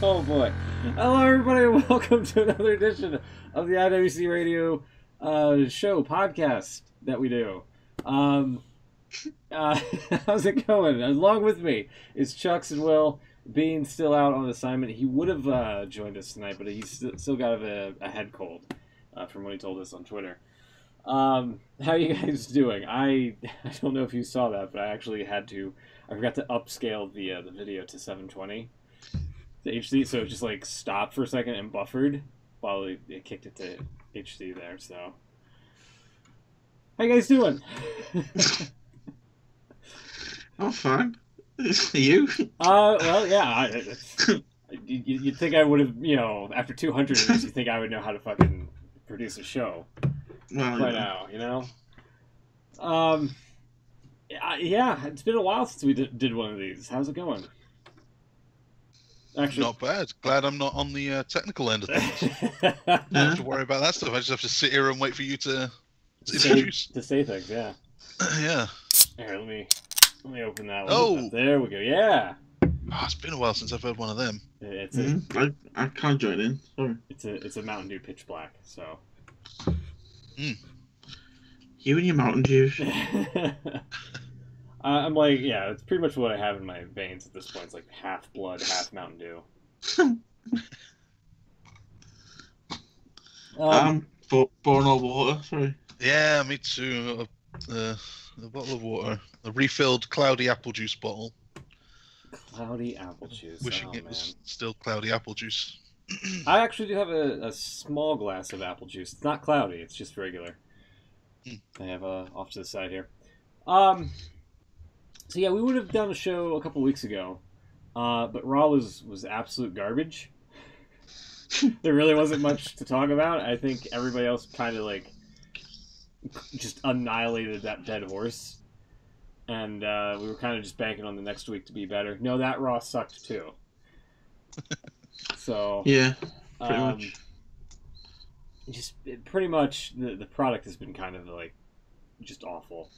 Oh boy. Hello everybody and welcome to another edition of the IWC Radio show podcast that we do. How's it going? Along with me is Chucks and Will. Being still out on assignment. He would have joined us tonight, but he's still got a head cold from what he told us on Twitter. How are you guys doing? I don't know if you saw that, but I forgot to upscale the video to 720 to HD, so it just like stopped for a second and buffered while it kicked it to HD there. So, how you guys doing? I'm fine. You? Well, yeah. You'd think I would have, after 200 of these, you think I would know how to fucking produce a show by now, Yeah, it's been a while since we did one of these. How's it going? Actually, not bad. Glad I'm not on the technical end of things. I don't have to worry about that stuff. I just have to sit here and wait for you to introduce. To say things, yeah. Yeah. Here, let me open that one. Oh! There we go, yeah! Oh, it's been a while since I've heard one of them. It's I can't join in. Sorry. It's a Mountain Dew Pitch Black, so... You and your Mountain Dew. I'm like, yeah, it's pretty much what I have in my veins at this point. It's like half blood, half Mountain Dew. Born all water, sorry. Yeah, me too. A bottle of water. A refilled cloudy apple juice bottle. Cloudy apple juice. Wishing it was still cloudy apple juice. I actually do have a small glass of apple juice. It's not cloudy, it's just regular. I have off to the side here. So yeah, we would have done a show a couple weeks ago, but Raw was absolute garbage. There really wasn't much to talk about. I think everybody else kind of like just annihilated that dead horse, and we were kind of just banking on the next week to be better. No, that Raw sucked too. So yeah, pretty much. Pretty much the product has been kind of like just awful.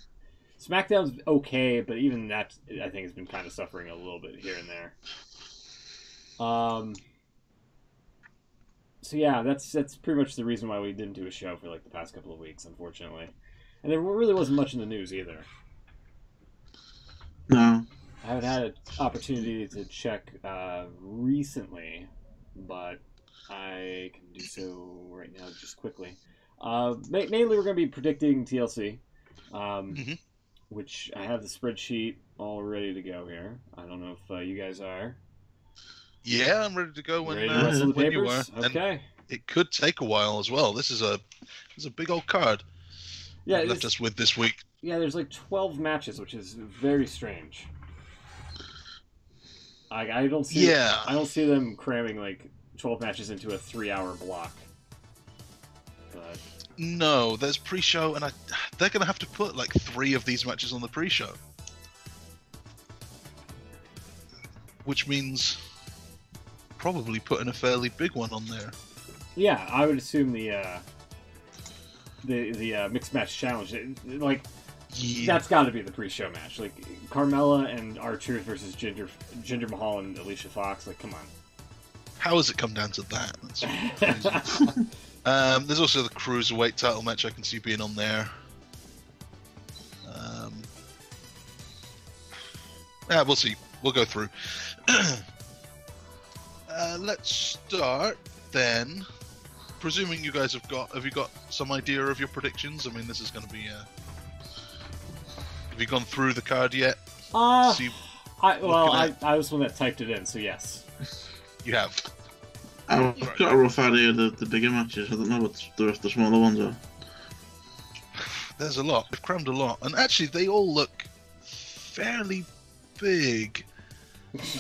SmackDown's okay, but even that I think has been kind of suffering a little bit here and there. So yeah, that's pretty much the reason why we didn't do a show for like the past couple of weeks, unfortunately. And there really wasn't much in the news either. No. I haven't had an opportunity to check recently, but I can do so right now just quickly. Mainly we're going to be predicting TLC. Which I have the spreadsheet all ready to go here. I don't know if you guys are. Yeah, I'm ready to go when you are. Okay. And it could take a while as well. This is a big old card. Yeah, left us with this week. Yeah, there's like 12 matches, which is very strange. I don't see them cramming like 12 matches into a 3-hour block. But no, there's pre-show, and they're going to have to put like 3 of these matches on the pre-show. Which means probably putting a fairly big one on there. Yeah, I would assume the mixed match challenge, that's got to be the pre-show match. Like Carmella and R-Truth versus Jinder Mahal and Alicia Fox. Like, come on. How has it come down to that? That's crazy. There's also the Cruiserweight title match I can see being on there. Yeah, we'll see. We'll go through. Let's start then. Presuming you guys have you got some idea of your predictions? I mean, this is going to be. Have you gone through the card yet? I was the one that typed it in, so yes. You have. I've got a rough idea of the bigger matches. I don't know what the rest of the smaller ones are. There's a lot. They've crammed a lot. And actually, they all look fairly big.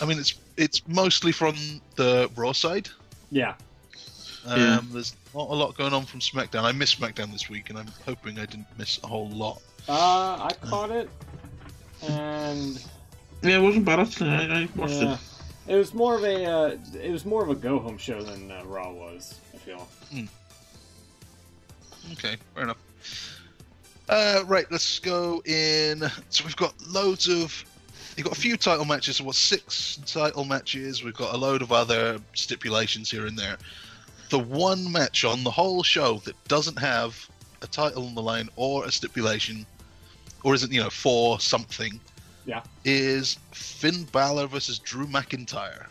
I mean, it's mostly from the Raw side. Yeah. There's not a lot going on from SmackDown. I missed SmackDown this week, and I'm hoping I didn't miss a whole lot. I caught it, and... Yeah, it wasn't bad, actually. I watched it. It was more of a go-home show than Raw was, I feel. Okay, fair enough. Right, let's go in. So we've got loads of You've got a few title matches, so what, 6 title matches, we've got a load of other stipulations here and there. The one match on the whole show that doesn't have a title on the line or a stipulation, or isn't, for something, is Finn Balor versus Drew McIntyre.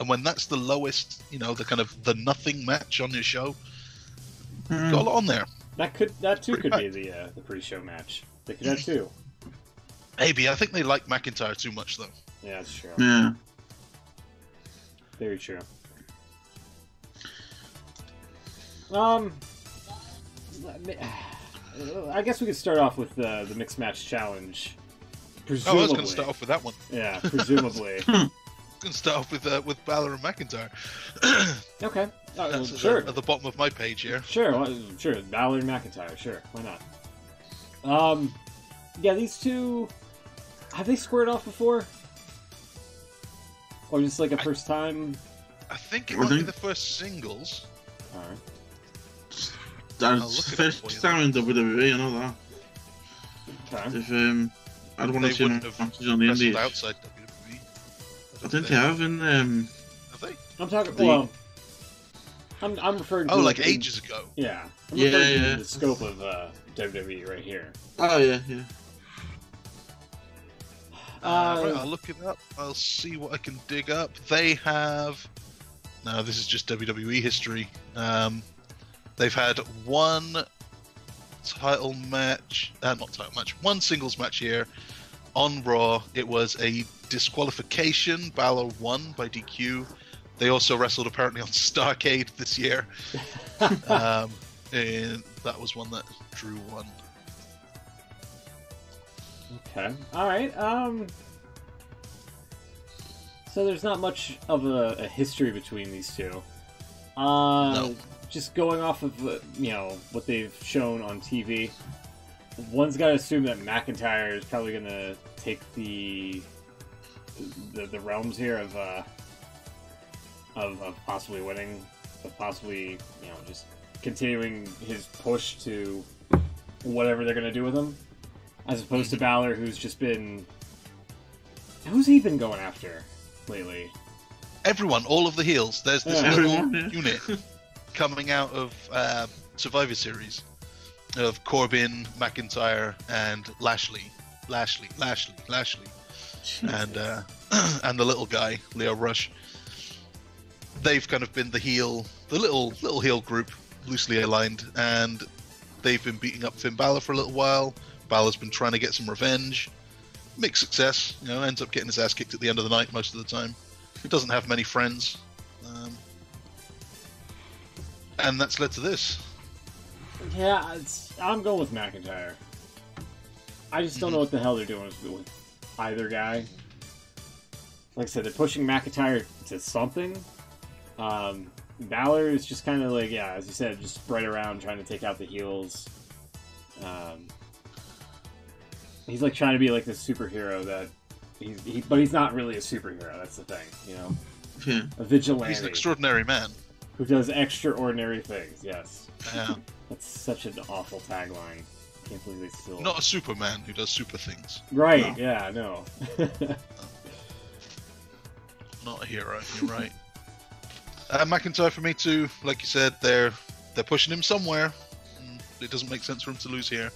And when that's the lowest, the kind of the nothing match on your show, got a lot on there. That could be the pre-show match. They could have 2. Maybe. I think they like McIntyre too much, though. Yeah, that's true. Yeah. Very true. I guess we could start off with the mixed match challenge. Presumably. I was going to start off with that one. Yeah, presumably. Going to start off with Balor and McIntyre. Okay. That's sure. At the bottom of my page here. Sure. Balor and McIntyre. Sure. Why not? Yeah, these two. Have they squared off before? Or just like a first time? I think it might be the first singles. Alright. That's first time in WWE, I know that. Okay. If I'd want to see them matches on the Indies. Outside WWE. I think they have in Have they? I'm talking. I'm referring to. Oh, like ages ago. Yeah. I'm referring to the scope of WWE right here. Oh yeah. Right, I'll look it up. I'll see what I can dig up. They have. No, this is just WWE history. They've had one title match, one singles match here on Raw. It was a disqualification. Balor won by DQ. They also wrestled apparently on Starrcade this year. And that was one that Drew won. Okay. Alright, so there's not much of a history between these two. No. Just going off of, what they've shown on TV, one's got to assume that McIntyre is probably going to take the realms here of possibly winning, of possibly, just continuing his push to whatever they're going to do with him. As opposed to Balor, who's just been... Who's he been going after lately? Everyone, all of the heels. There's this Everyone, unit coming out of Survivor Series of Corbin, McIntyre, and Lashley. And and the little guy, Leo Rush. They've kind of been the little heel group, loosely aligned, and they've been beating up Finn Balor for a little while. Balor's been trying to get some revenge. Mixed success, ends up getting his ass kicked at the end of the night most of the time. He doesn't have many friends. And that's led to this. Yeah, I'm going with McIntyre. I just don't know what the hell they're doing with either guy. Like I said, they're pushing McIntyre to something. Balor is just kind of like, as you said, just spread around trying to take out the heels. He's like trying to be like this superhero that but he's not really a superhero. That's the thing, Yeah. A vigilante. He's an extraordinary man who does extraordinary things. Yes. Yeah. That's such an awful tagline. I can't believe they still. Not a Superman who does super things. Right? No. Yeah. No. Not a hero. You're right. McIntyre for me too. Like you said, they're pushing him somewhere. It doesn't make sense for him to lose here.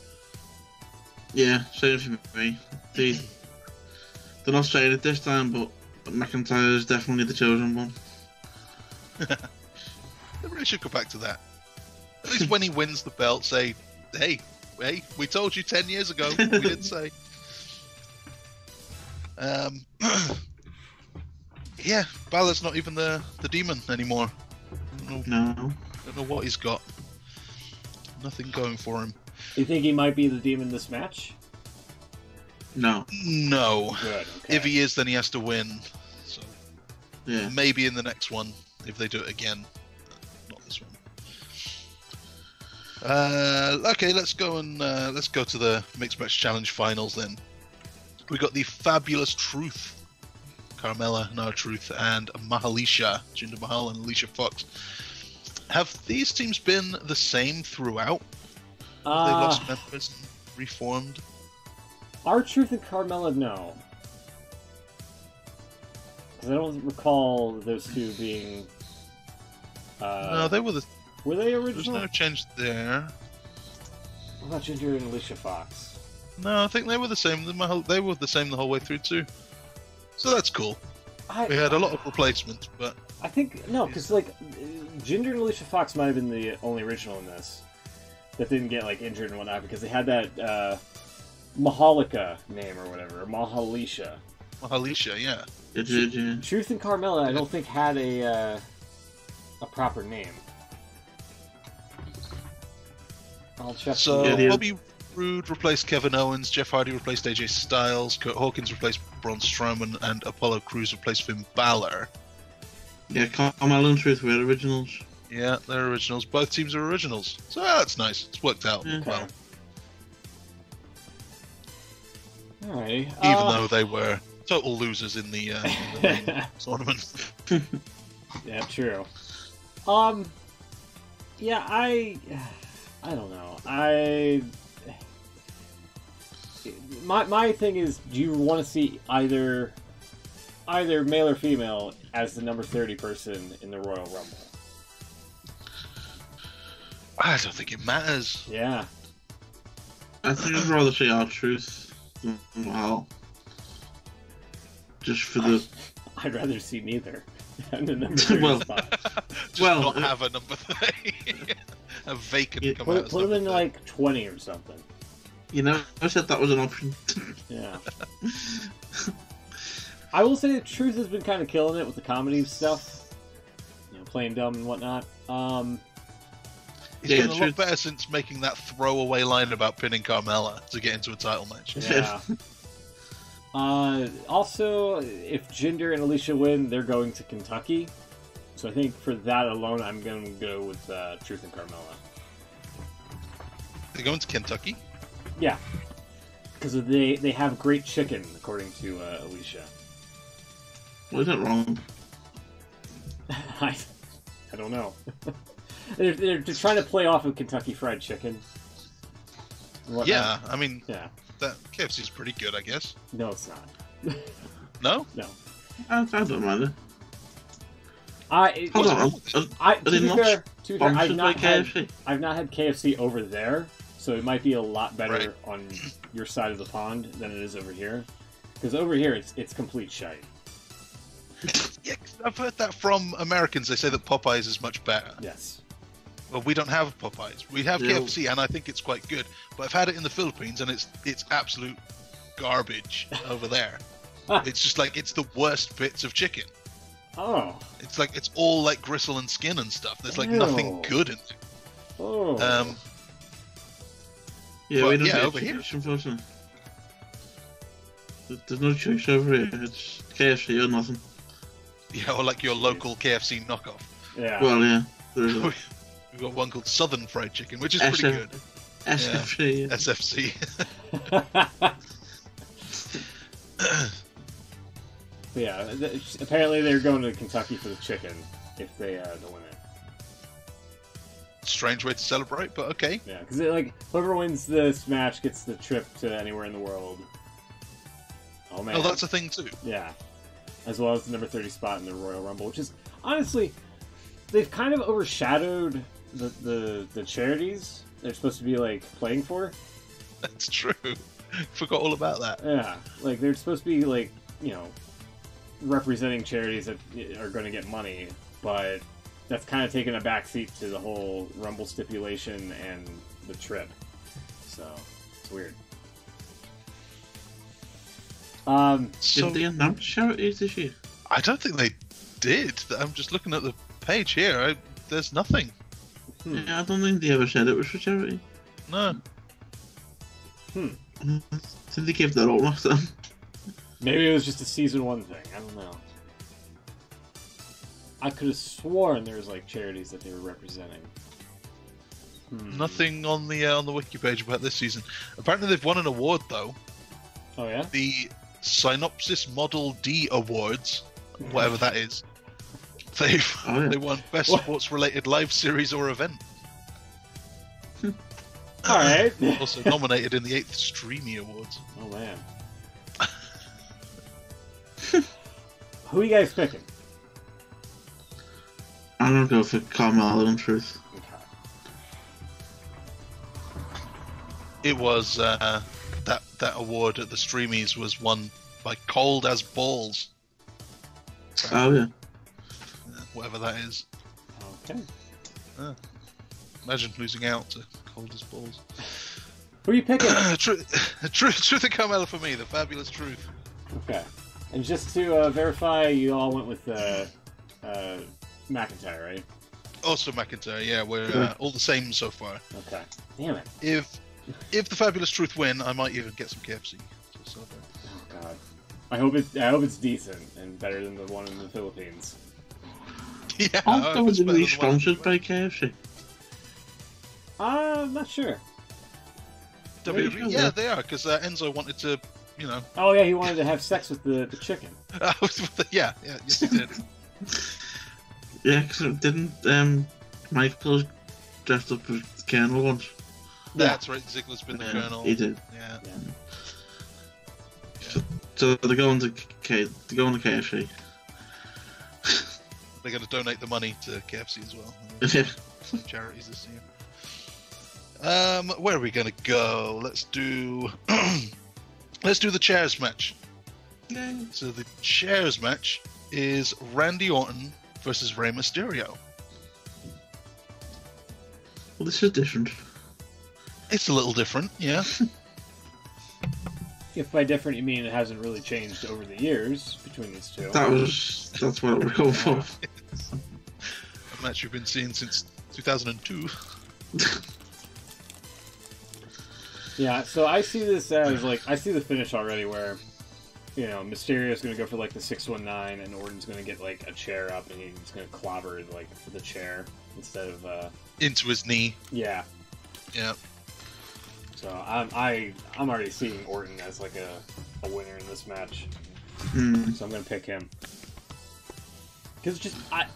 Yeah, same for me. They're not saying it this time, but McIntyre is definitely the chosen one. They really should go back to that. At least when he wins the belt, say, hey, we told you 10 years ago. We didn't say. Yeah, Balor's not even the demon anymore. No. Don't know what he's got. Nothing going for him. You think he might be the demon this match? No. No. Good. Okay. If he is, then he has to win. So Yeah. maybe in the next one, if they do it again. Not this one. Okay, let's go to the Mixed Match Challenge finals then. We got the Fabulous Truth, Carmella and R-Truth, and Mahalisha, Jinder Mahal and Alicia Fox. Have these teams been the same throughout? They lost members and reformed? R-Truth and Carmella, no. Because I don't recall those two being. No, they were the. Were they There's original? no change there. What about Ginger and Alicia Fox? No, I think they were the same. They were the same the whole way through too. So that's cool. We had a lot of replacements, but I think no, because like Ginger and Alicia Fox might have been the only original in this that didn't get like injured and whatnot because they had that Mahalika name or whatever, or Mahalisha. Mahalisha, yeah. It did, yeah. Truth and Carmella, I don't think had a proper name. I'll check. So Yeah. Bobby Roode replaced Kevin Owens, Jeff Hardy replaced AJ Styles, Kurt Hawkins replaced Braun Strowman, and Apollo Crews replaced Finn Balor. Yeah, Carmelo and Truth were originals. Yeah, they're originals. Both teams are originals. So that's nice. It's worked out Yeah. well. Alrighty. Even though they were total losers in the main tournament. Yeah, true. Yeah, I don't know. My thing is, do you want to see either male or female as the number 30 person in the Royal Rumble? I don't think it matters. Yeah. I think I'd rather see R-Truth than Al. Just for the... I'd rather see neither. And the number 30 Well, spot. Just well, not have a number 30. A vacant Yeah, come out as Put them in number like 20 or something. You know, I said that was an option. Yeah. I will say that Truth has been kind of killing it with the comedy stuff. You know, playing dumb and whatnot. He's Yeah, done a lot Truth- better since making that throwaway line about pinning Carmella to get into a title match. Yeah. Also, if Jinder and Alicia win, they're going to Kentucky. So I think for that alone, I'm going to go with Truth and Carmella. They're going to Kentucky? Yeah. Because they have great chicken, according to Alicia. Was it wrong? I don't know. they're trying to play off of Kentucky Fried Chicken. and whatnot. Yeah, I mean, Yeah. that KFC's pretty good, I guess. No, it's not. No? No. I don't mind it. To Hold on. be fair, Sponsored by KFC. I've not had KFC over there, so it might be a lot better Right. on your side of the pond than it is over here. Because over here, it's complete shite. Yeah, I've heard that from Americans. They say that Popeyes is much better. Yes. Well, we don't have Popeyes. We have Yeah. KFC, and I think it's quite good. But I've had it in the Philippines, and it's absolute garbage over there. It's just like it's the worst bits of chicken. Oh. It's like it's all like gristle and skin and stuff. There's like Ew. nothing good in it. Oh. Yeah, But, we don't yeah, get over here. choice, unfortunately. There's no choice over here. It's KFC or nothing. Yeah, or like your local KFC knockoff. Yeah. Well, yeah. There is a We've got one called Southern Fried Chicken, which is pretty good. SFC. Yeah. SFC. Yeah. Apparently, they're going to Kentucky for the chicken if they don't win it. Strange way to celebrate, but okay. Yeah, because like whoever wins this match gets the trip to anywhere in the world. Oh man. Oh, that's a thing too. Yeah. As well as the number 30 spot in the Royal Rumble, which is honestly, they've kind of overshadowed the charities they're supposed to be like playing for. That's true. Forgot all about that. Yeah, like they're supposed to be like, you know, representing charities that are going to get money, but that's kind of taken a backseat to the whole Rumble stipulation and the trip. So it's weird. So, Did they announce charities this year? I don't think they did. I'm just looking at the page here. There's nothing. Yeah, I don't think they ever said it was for charity. No. I think they gave that all last time. Maybe it was just a season 1 thing. I don't know. I could have sworn there was like charities that they were representing. Nothing on the wiki page about this season. Apparently they've won an award though. Oh yeah. The Synopsis Model D Awards, whatever that is. They won Best What? Sports Related Live Series or Event. All right. Also nominated in the 8th Streamy Awards. Oh man. Who are you guys picking? I'm gonna go for Carmelo in truth. Okay. It was that award at the Streamies was won by Cold as Balls. Oh yeah. Whatever that is. Okay. Imagine losing out to Cold as Balls. Who are you picking? Truth and Carmella for me, the fabulous truth. Okay. And just to verify, you all went with McIntyre, right? Also McIntyre, yeah, we're all the same so far. Okay. Damn it. If the fabulous truth win, I might even get some KFC to celebrate. Oh God. I hope it's decent and better than the one in the Philippines. Yeah, Aren't I hope it's better WWE than the one- sponsored by KFC? I'm not sure. WWE, yeah, they are, because Enzo wanted to, Oh yeah, he wanted to have sex with the chicken. yeah, yes he did. Yeah, because didn't Michael dressed up as the Colonel once? That's right, Ziggler's been the Yeah, Colonel. he did. Yeah. So they're going to KFC. They're going to donate the money to KFC as well. Yeah. Some charities this year. Where are we going to go? Let's do the chairs match. Yeah. So the chairs match is Randy Orton versus Rey Mysterio. Well, this is different. It's a little different, yeah. If by different you mean it hasn't really changed over the years between these two. That's what we're going for. A match you've been seeing since 2002. Yeah, so I see this as I see the finish already where, Mysterio's going to go for the 619 and Orton's going to get a chair up and he's going to clobber for the chair instead of Into his knee. Yeah. Yeah. So I'm already seeing Orton as a winner in this match. Hmm. So I'm going to pick him. Because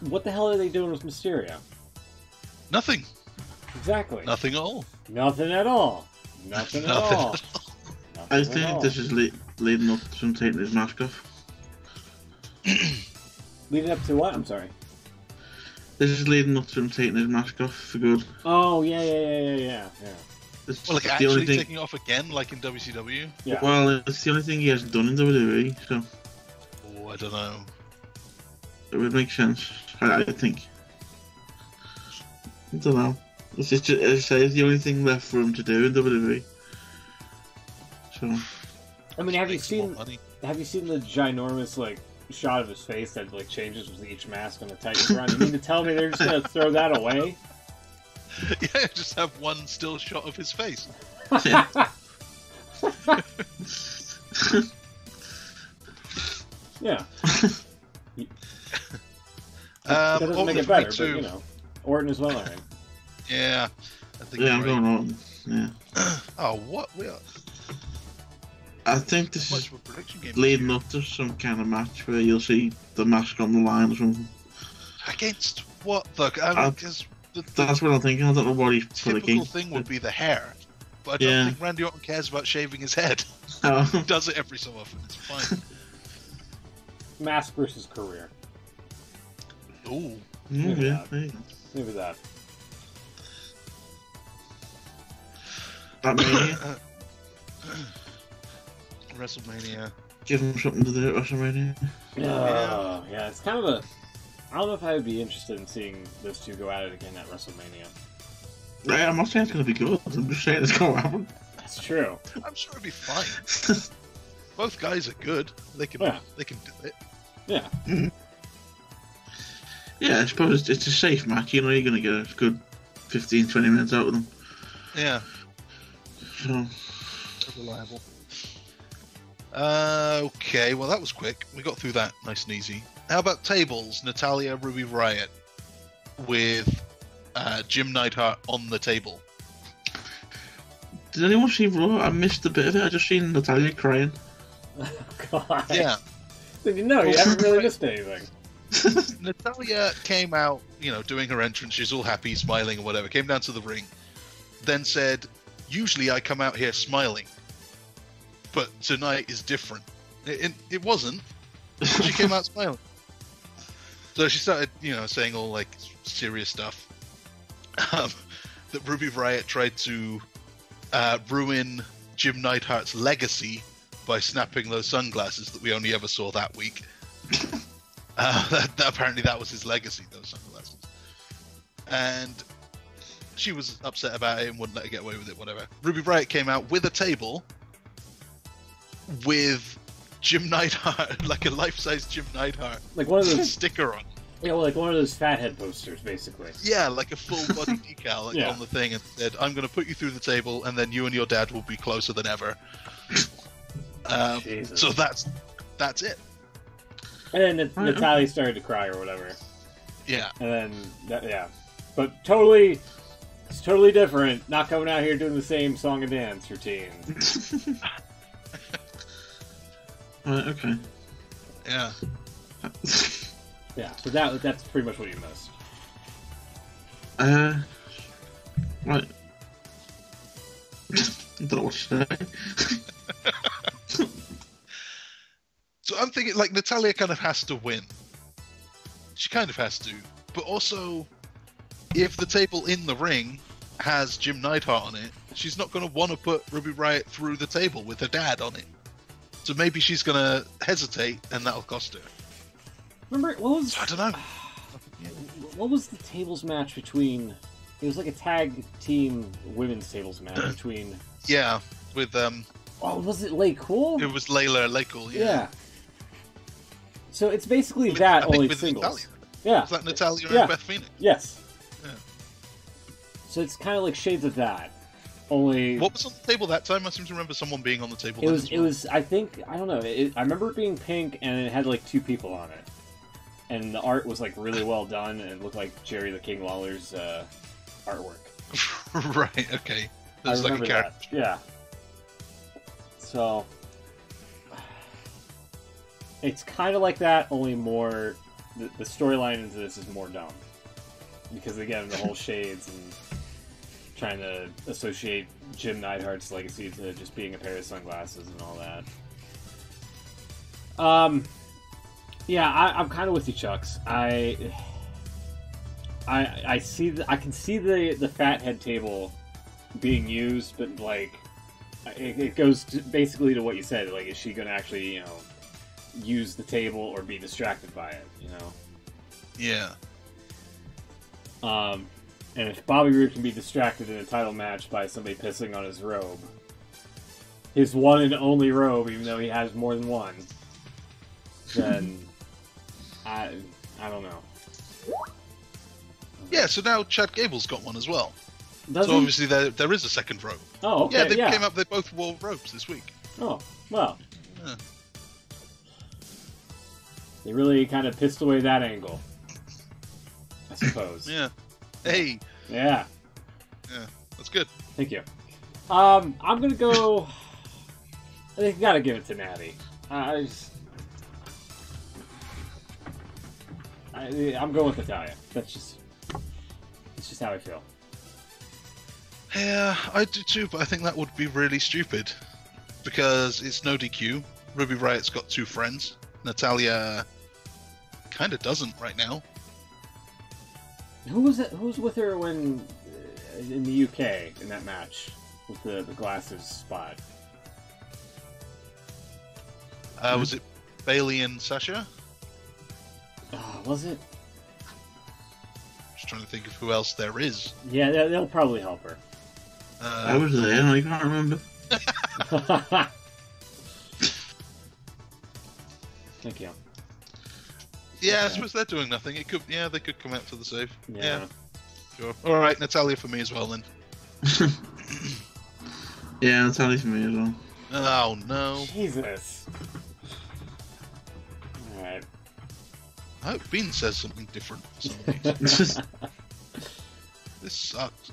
what the hell are they doing with Mysterio? Nothing. Exactly. Nothing at all. Nothing at all. Nothing at all. I think this is leading up to him taking his mask off. Leading up to what? I'm sorry. This is leading up to him taking his mask off for good. Oh, yeah. It's Well, the actually only thing. taking off again, like in WCW? Yeah. Well, it's the only thing he hasn't done in WWE, so Oh, I don't know. it would make sense. I think. I don't know. It's just, as I say, it's the only thing left for him to do in WWE. So. I mean, have you Make some more seen money. the ginormous shot of his face that changes with each mask on the Titantron? You mean to tell me they're just gonna throw that away? Yeah, just have one still shot of his face. Yeah. Yeah. That doesn't make it better, but Orton as well, alright. Yeah, I think Yeah, you're I'm right. going on. Yeah. Oh, what? We are I think this much is of a prediction game. leading up to some kind of match where you'll see the mask on the line or something. Against what, though? Because the That's what I'm thinking. I don't know what he's put typical against. thing would be the hair. But I don't Yeah. think Randy Orton cares about shaving his head. Oh. He does it every so often. It's fine. Mask versus career. Ooh. Yeah, there you go. Maybe that. That Mania. WrestleMania. Give him something to do at WrestleMania. Yeah, it's kind of I don't know if I would be interested in seeing those two go at it again at WrestleMania. Right, I'm not saying it's going to be good. I'm just saying it's going to happen. That's true. I'm sure it'd be fine. Both guys are good. They can Yeah. do it. Yeah. Yeah, I suppose it's a safe match. You're going to get a good 15, 20 minutes out of them. Yeah. So, Reliable. Okay, well that was quick. We got through that nice and easy. How about tables? Natalia, Ruby Riott with Jim Neidhart on the table. did anyone see Raw? I missed a bit of it. I just seen Natalia crying. God. Yeah. No, you haven't really missed anything. Natalia came out, doing her entrance. She's all happy, smiling, or whatever. Came down to the ring, then said, "Usually I come out here smiling, but tonight is different." It wasn't. She came out smiling. So she started, saying all like serious stuff. That Ruby Riott tried to ruin Jim Neidhart's legacy by snapping those sunglasses that we only ever saw that week. Apparently that was his legacy, those sunglasses. And she was upset about it and wouldn't let her get away with it, whatever. Ruby Riott came out with a table with Jim Neidhart, like a life-size Jim Neidhart, Like one of those sticker on. Yeah, well, like one of those fathead posters, basically. Yeah, like a full-body decal on the thing, and said, "I'm going to put you through the table, and then you and your dad will be closer than ever." So that's it. And then Natalia started to cry or whatever. Yeah. And then but it's totally different. Not coming out here doing the same song and dance routine. Right. Okay. Yeah. Yeah, so that's pretty much what you missed. Right. I don't know what to say. So I'm thinking, like, Natalia kind of has to win. She kind of has to. But also, if the table in the ring has Jim Neidhart on it, she's not going to want to put Ruby Riott through the table with her dad on it. So maybe she's going to hesitate, and that'll cost her. Remember, I don't know. What was the tables match between... It was like a tag team women's tables match between... Yeah, with... Oh, was it Lay Cool? It was Layla Lakeul, yeah. So it's basically that, only singles. Natalia. Yeah. Was that Natalia and Beth Phoenix? Yes. Yeah. So it's kind of like shades of that. Only... What was on the table that time? I seem to remember someone being on the table. It was. I think, I don't know. I remember it being pink, and it had like 2 people on it, and the art was like really well done, and it looked like Jerry the King Lawler's artwork. Right. Okay. I That's like a character. that. Yeah. So it's kind of like that, only more. The storyline into this is more dumb because again, the whole shades and trying to associate Jim Neidhart's legacy to just being a pair of sunglasses and all that. Yeah, I'm kind of with you, Chucks. I see. I can see the fathead table being used, but like, it goes basically to what you said. Like, is she going to actually, use the table or be distracted by it? Yeah. And if Bobby Roode can be distracted in a title match by somebody pissing on his robe, his one and only robe, even though he has more than one, then I don't know. Yeah, so now Chad Gable's got one as well. Does so he? obviously there is a second robe. Oh, okay. Yeah, they came up. They both wore robes this week. Oh, well. Yeah. They really kind of pissed away that angle, I suppose. Yeah. Hey. Yeah. Yeah, that's good. Thank you. I'm gonna go. I think you gotta give it to Natty. I'm going with Natalia. It's just how I feel. Yeah, I do too, but I think that would be really stupid because it's no DQ. Ruby Riott's got 2 friends. Natalia kind of doesn't right now. Who was with her when in the UK in that match with the glasses spot? Was it Bailey and Sasha? Was it? Just trying to think of who else there is. Yeah, they'll probably help her. I was there, and I can't remember. Thank you. Yeah, I suppose they're doing nothing. It could, they could come out for the save. Yeah. Sure. All right, Natalia for me as well then. Yeah, Natalia for me as well. Oh no! Jesus. All right. I hope Bean says something different. For some of these. This sucks.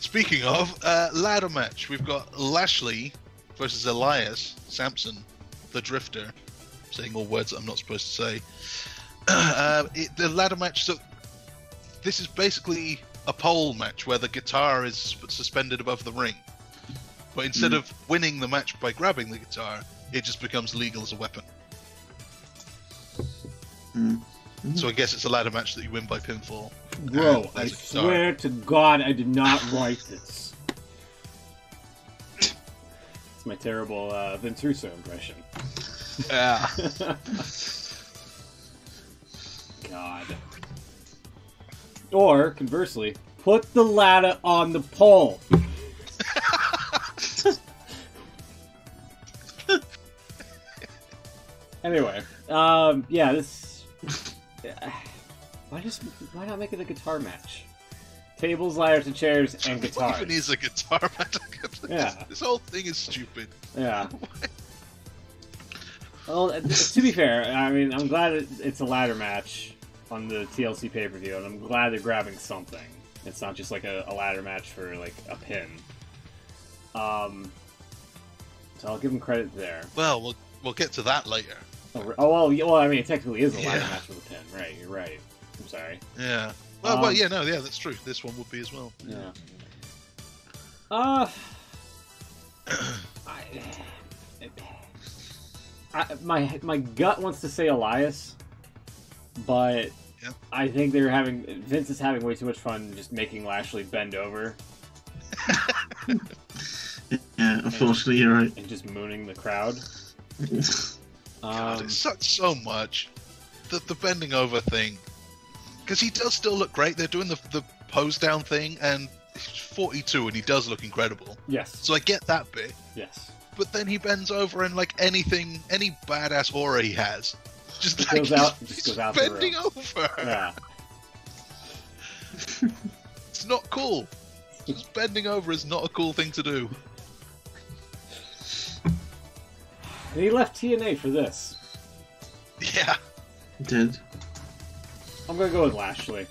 Speaking of ladder match, we've got Lashley versus Elias Sampson, the Drifter. I'm saying all words that I'm not supposed to say. The ladder match. So this is basically a pole match where the guitar is suspended above the ring. But instead of winning the match by grabbing the guitar, it just becomes legal as a weapon. Mm-hmm. So I guess it's a ladder match that you win by pinfall. Bro, I swear to God, I did not write this. It's my terrible Vince Russo impression. Yeah. God. Or, conversely, put the ladder on the pole. Anyway, yeah, this... Why not make it a guitar match? Tables, ladders, and chairs, and guitars. What even is a guitar match? Yeah. This whole thing is stupid. Yeah. Well, to be fair, I mean, I'm glad it's a ladder match on the TLC pay-per-view, and I'm glad they're grabbing something. It's not just like a ladder match for like a pin. So I'll give them credit there. Well, we'll get to that later. Oh well, I mean, it technically is a ladder match with a pin, right? You're right. I'm sorry. Yeah. Well, that's true. This one would be as well. Yeah. My gut wants to say Elias, but yeah. I think Vince is having way too much fun just making Lashley bend over. Yeah, unfortunately, you're right. And just mooning the crowd. God, it sucks so much. The bending over thing. Because he does still look great. They're doing the pose down thing, and he's 42 and he does look incredible. Yes. So I get that bit. Yes. But then he bends over and like any badass aura he has, just goes out bending over. Yeah. It's not cool. Just bending over is not a cool thing to do. And he left TNA for this. Yeah. He did. I'm gonna go with Lashley.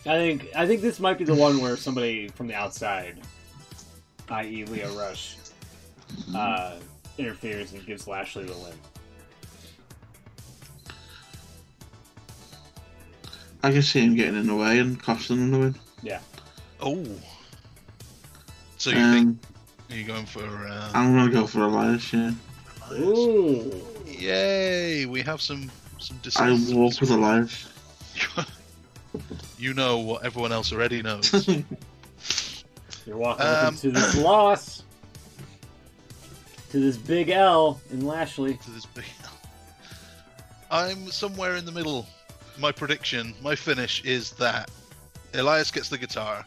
I think this might be the one where somebody from the outside, i.e. Leo Rush, interferes and gives Lashley the win. I can see him getting in the way and costing him the win. Yeah. Oh. So you think you're going for... I'm going to go for Elias, yeah. Ooh. Yay! We have some I walk with Elias. You know what everyone else already knows. You're walking up into this loss. To this big L in Lashley. To this big L. I'm somewhere in the middle. My prediction, my finish is that Elias gets the guitar.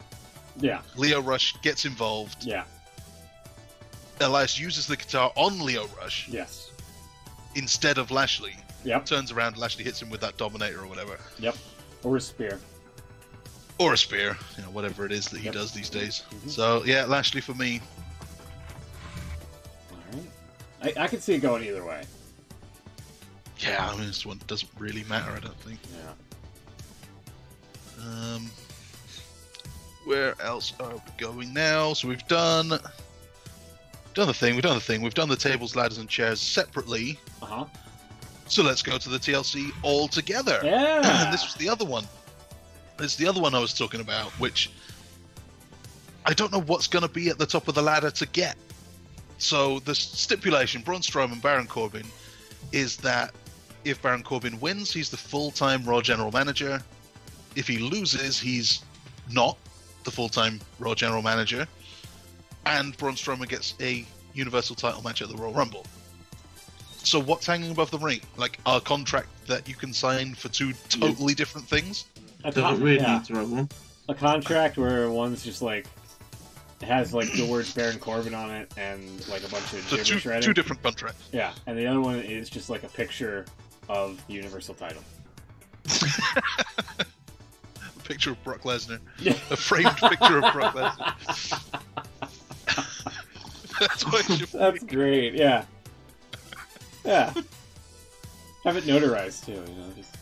Yeah. Leo Rush gets involved. Yeah. Elias uses the guitar on Leo Rush. Yes. Instead of Lashley. Yep. Turns around, Lashley hits him with that Dominator or whatever. Yep. Or a spear. Or a spear. You know, whatever it is that he does these days. Mm-hmm. So, yeah, Lashley for me. Alright. I could see it going either way. Yeah, I mean, this one doesn't really matter, I don't think. Yeah. Where else are we going now? So we've done the thing. We've done the tables, ladders, and chairs separately. Uh-huh. So let's go to the TLC all together. Yeah. And this was the other one. This is the other one I was talking about, which I don't know what's going to be at the top of the ladder to get. So the stipulation, Braun Strowman, Baron Corbin, is that if Baron Corbin wins, he's the full-time Raw General Manager. If he loses, he's not the full-time Raw General Manager. And Braun Strowman gets a Universal title match at the Royal Rumble. So what's hanging above the ring? Like a contract that you can sign for two totally different things? Doesn't really need to have one. A contract where one's just like has like the words Baron Corbin on it and like a bunch of So two different contracts. Yeah, and the other one is just like a picture of the Universal title. A picture of Brock Lesnar. Yeah. A framed picture of Brock Lesnar. That's what it should be. That's great. Yeah. Yeah. Have it notarized too. You know, just.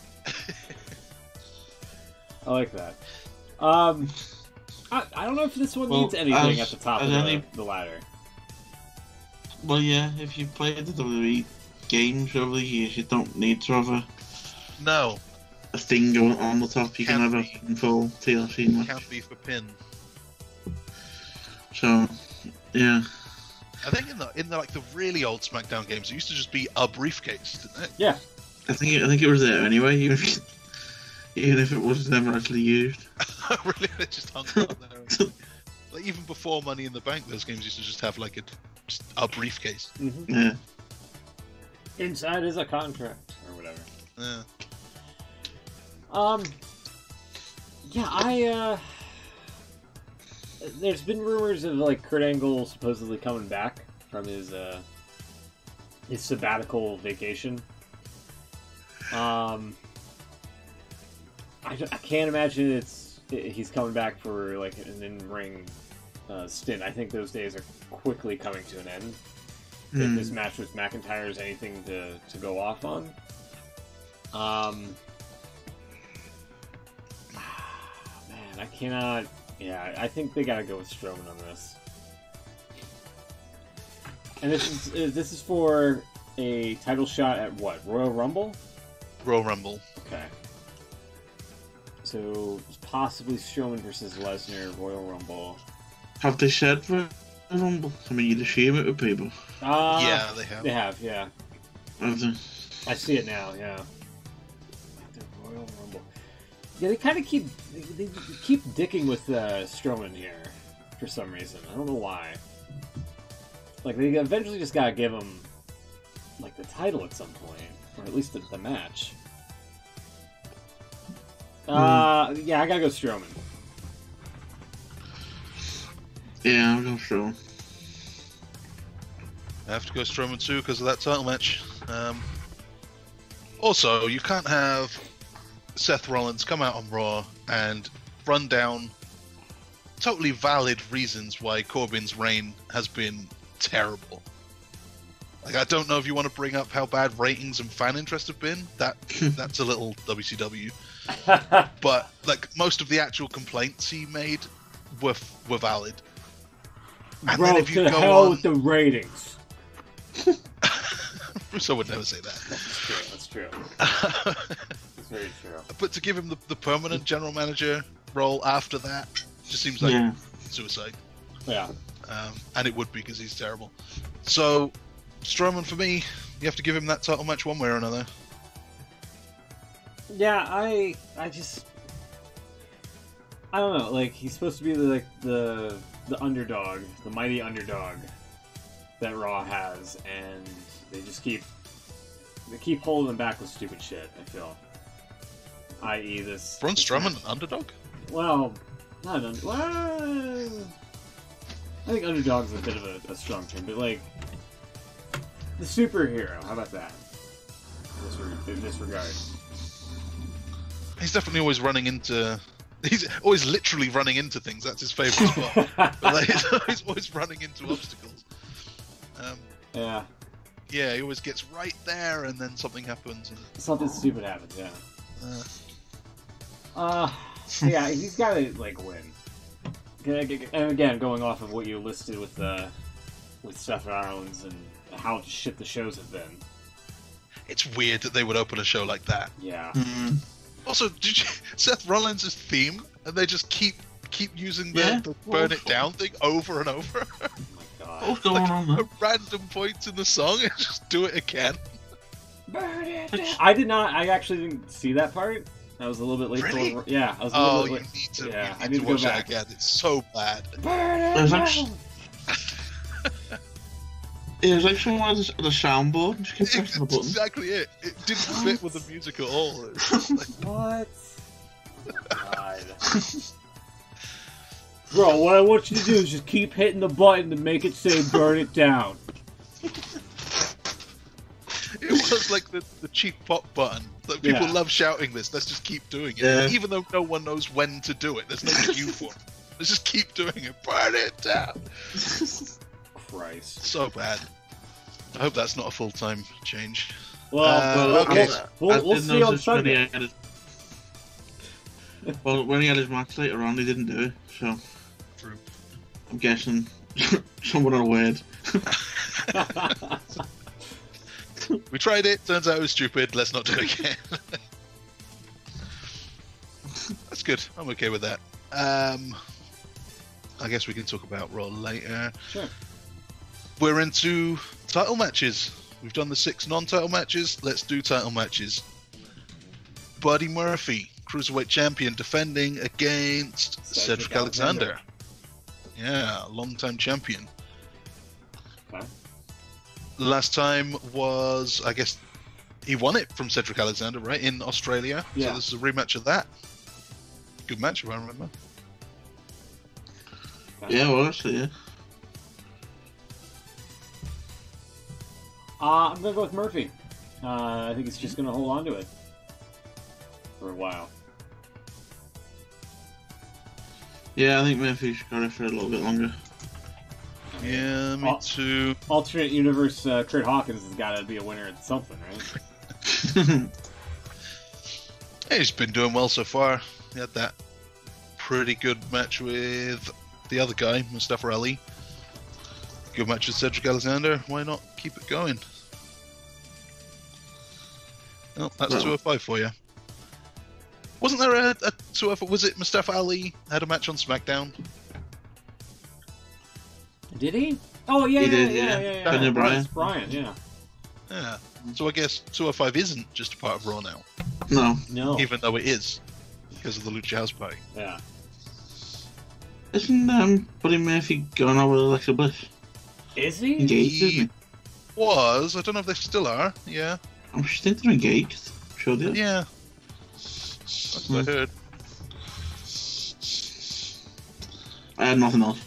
I like that. I don't know if this one needs anything at the top of the ladder. Well, yeah, if you play the WWE games over the years, you don't need to have a thing going on the top. You can have a full TLC match. Can't be for pin. So, yeah. I think in the like the really old SmackDown games, it used to just be a briefcase, didn't it? Yeah. I think it was there anyway, even if it was never actually used. Really, it just hung out there. Like even before Money in the Bank, those games used to just have like just a briefcase. Mm-hmm. Yeah. Inside is a contract or whatever. Yeah. Yeah, there's been rumors of like Kurt Angle supposedly coming back from his sabbatical vacation. I can't imagine he's coming back for like an in-ring stint. I think those days are quickly coming to an end. If this match with McIntyre is anything to go off on. Man, I cannot. Yeah, I think they gotta go with Strowman on this. And this is for a title shot at what? Royal Rumble? Royal Rumble. Okay. So possibly Strowman versus Lesnar, Royal Rumble. Have they said Royal Rumble? I mean, you'd assume it would be, but... yeah, they have. They have, yeah. Have they? I see it now, yeah. The Royal Rumble. Yeah, they kind of keep dicking with Strowman here for some reason. I don't know why. Like they eventually just gotta give him like the title at some point, or at least the match. Yeah, I gotta go Strowman. Yeah, I'll go Strowman. I have to go Strowman too because of that title match. Also, you can't have Seth Rollins come out on Raw and run down totally valid reasons why Corbin's reign has been terrible. Like, I don't know if you want to bring up how bad ratings and fan interest have been. That's a little WCW. But like most of the actual complaints he made were valid. And Bro, then if you to go hell on... with the ratings. Russo would never say that. That's true. It's very true. But to give him the permanent general manager role after that just seems like suicide. Yeah. And it would be because he's terrible. So, Strowman for me, you have to give him that title match one way or another. Yeah, I don't know. Like he's supposed to be the underdog, the mighty underdog that Raw has, and they keep holding him back with stupid shit. I feel, i.e., this Braun Strowman, an underdog? Well, not an well, I think underdog's a bit of a strong term, but like the superhero. How about that? In this regard. He's definitely always running into... He's always literally running into things. That's his favourite spot. But like, he's always running into obstacles. Yeah. Yeah, he always gets right there and then something happens. And... Something stupid happens, yeah. Yeah, he's got to, like, win. And again, going off of what you listed with Seth Rollins and how shit the shows have been. It's weird that they would open a show like that. Yeah. Mm-hmm. Also, did you Seth Rollins' theme, and they just keep using the burn it down thing over and over. Oh my god! What's going on there? At random points in the song, and just do it again. Burn it down. I did not. I actually didn't see that part. I was a little bit late. Really? Yeah, I was a little bit late. You need to. Yeah, I need to go watch back that again. It's so bad. Burn it down. It was like someone had a soundboard and just kept pressing the button. Exactly it. It didn't fit with the music at all. What? God. Bro, what I want you to do is just keep hitting the button to make it say burn it down. It was like the cheap pop button. Like, people love shouting this. Let's just keep doing it. Yeah. Even though no one knows when to do it. There's no cue for it. Let's just keep doing it. Burn it down. Christ. So bad. I hope that's not a full-time change. Well, okay. We'll see on Sunday. Well, when he had his match later on, he didn't do it, so... True. I'm guessing someone on a word. We tried it, turns out it was stupid, let's not do it again. That's good, I'm okay with that. I guess we can talk about Raw later. Sure. we're into title matches. We've done the 6 non-title matches. Let's do title matches. Buddy Murphy, Cruiserweight Champion, defending against Cedric Alexander. Yeah, long-time champion. Okay. Last time was, I guess, he won it from Cedric Alexander, right, in Australia. Yeah. So this is a rematch of that. Good match, if I remember. Okay. Yeah, well, actually, yeah. I'm going to go with Murphy. I think it's just going to hold on to it for a while. Yeah, I think Murphy's got it for a little bit longer. Yeah, me too. Alternate universe, Kurt Hawkins has got to be a winner at something, right? Yeah, he's been doing well so far. He had that pretty good match with the other guy, Mustafa Ali. Good match with Cedric Alexander. Why not keep it going? Well, that's 205 for you. Wasn't there a 205? Was it Mustafa Ali had a match on SmackDown? Did he? Oh, yeah, He did, yeah. Daniel Bryan. Bryan, yeah. Yeah. So I guess 205 isn't just a part of Raw now. No. Even though it is, because of the Lucha House Party. Yeah. Isn't Buddy Murphy going on with Alexa Bliss? Is he? Engaged, isn't he? Was. I don't know if they still are. Yeah. I think they're engaged. Sure they are. Yeah. That's what I heard. I had nothing else.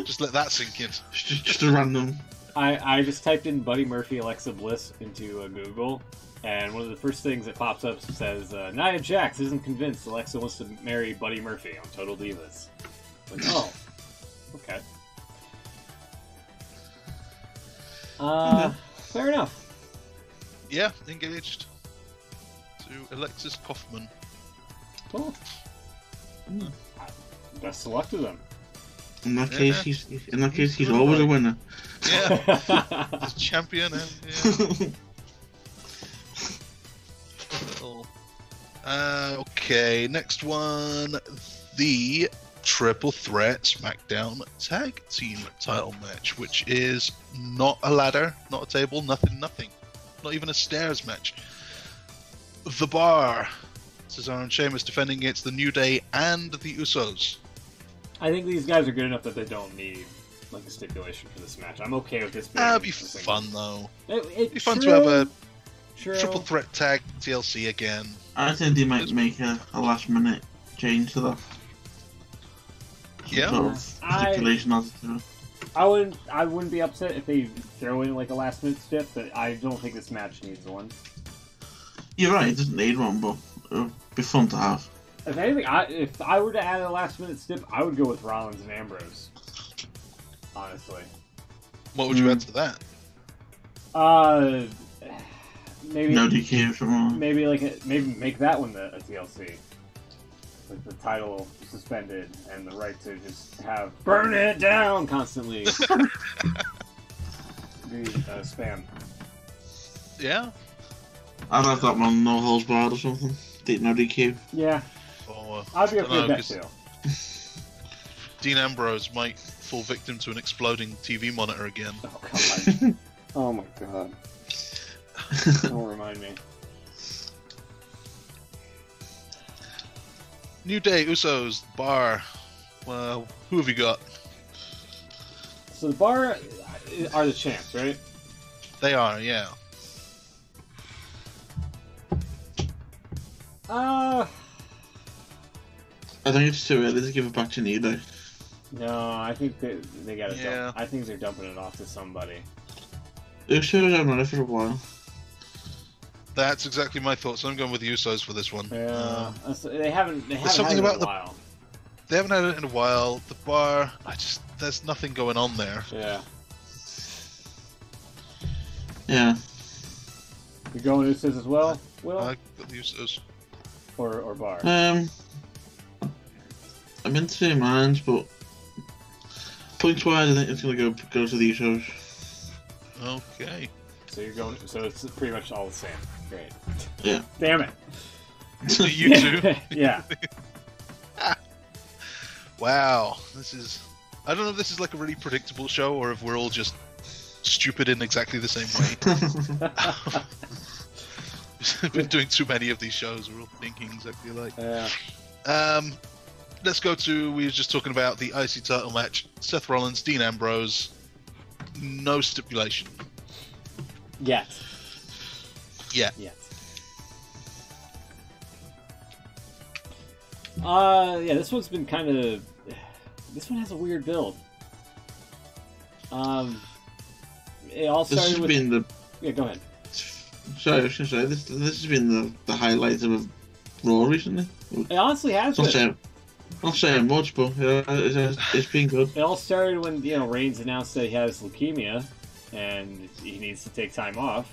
Just let that sink in. just a random. I just typed in Buddy Murphy Alexa Bliss into Google, and one of the first things that pops up says, Nia Jax isn't convinced Alexa wants to marry Buddy Murphy on Total Divas. Like, oh, okay. Fair enough. Yeah, engaged. To Alexis Kaufman. Cool. Best of luck to them. In that case, he's always a winner. Yeah. He's champion. Yeah. Okay, next one. The Triple Threat SmackDown Tag Team title match, which is not a ladder, not a table, nothing. Not even a stairs match. The Bar. Cesaro and Sheamus defending against the New Day and the Usos. I think these guys are good enough that they don't need like a stipulation for this match. I'm okay with this. That'd be fun though. It'd be fun to have a True. Triple Threat Tag TLC again. I think they might make a last minute change to that. Yeah. Sort of stipulation as to it. I wouldn't be upset if they throw in like a last minute stip, but I don't think this match needs one. You're right, it doesn't need one, but it would be fun to have. If anything, if I were to add a last minute stip, I would go with Rollins and Ambrose. Honestly. What would you add to that? Maybe no DQ or something. Maybe maybe make that one a TLC. With the title suspended and the right to just have burn it down constantly. The spam. Yeah. I'd have that one no holds barred or something. No DQ. Yeah. I'd be okay with that too. Dean Ambrose might fall victim to an exploding TV monitor again. Oh god. Oh my god. Don't remind me. New Day, Usos, Bar. Well, who have you got? So the Bar are the champs, right? They are, yeah. I think it's too early to give it back to New Day. No, I think they gotta dump. I think they're dumping it off to somebody. Usos have run it for a while. That's exactly my thoughts. I'm going with the Usos for this one. Yeah, they haven't had it in a while. They haven't had it in a while. The Bar, there's nothing going on there. Yeah. Yeah. You going Usos as well, Will? I got the Usos. Or Bar? I'm in two minds, but points-wise, I think it's going to go to the Usos. Okay. So you're going. So it's pretty much all the same. Great. Yeah. Damn it. You too. Yeah. Wow, this is I don't know if this is like a really predictable show or if we're all just stupid in exactly the same way. We've been doing too many of these shows. We're all thinking exactly alike. Yeah. Let's go to, we were just talking about the IC title match. Seth Rollins, Dean Ambrose. No stipulation. Yet. Yeah. Yet. Yeah, this one's been kind of... This one has a weird build. It all started with... Yeah, go ahead. Sorry, I was going to say, this has been the highlight of Raw recently. It honestly has been. Not saying much, but it's been good. It all started when, Reigns announced that he has leukemia, and he needs to take time off.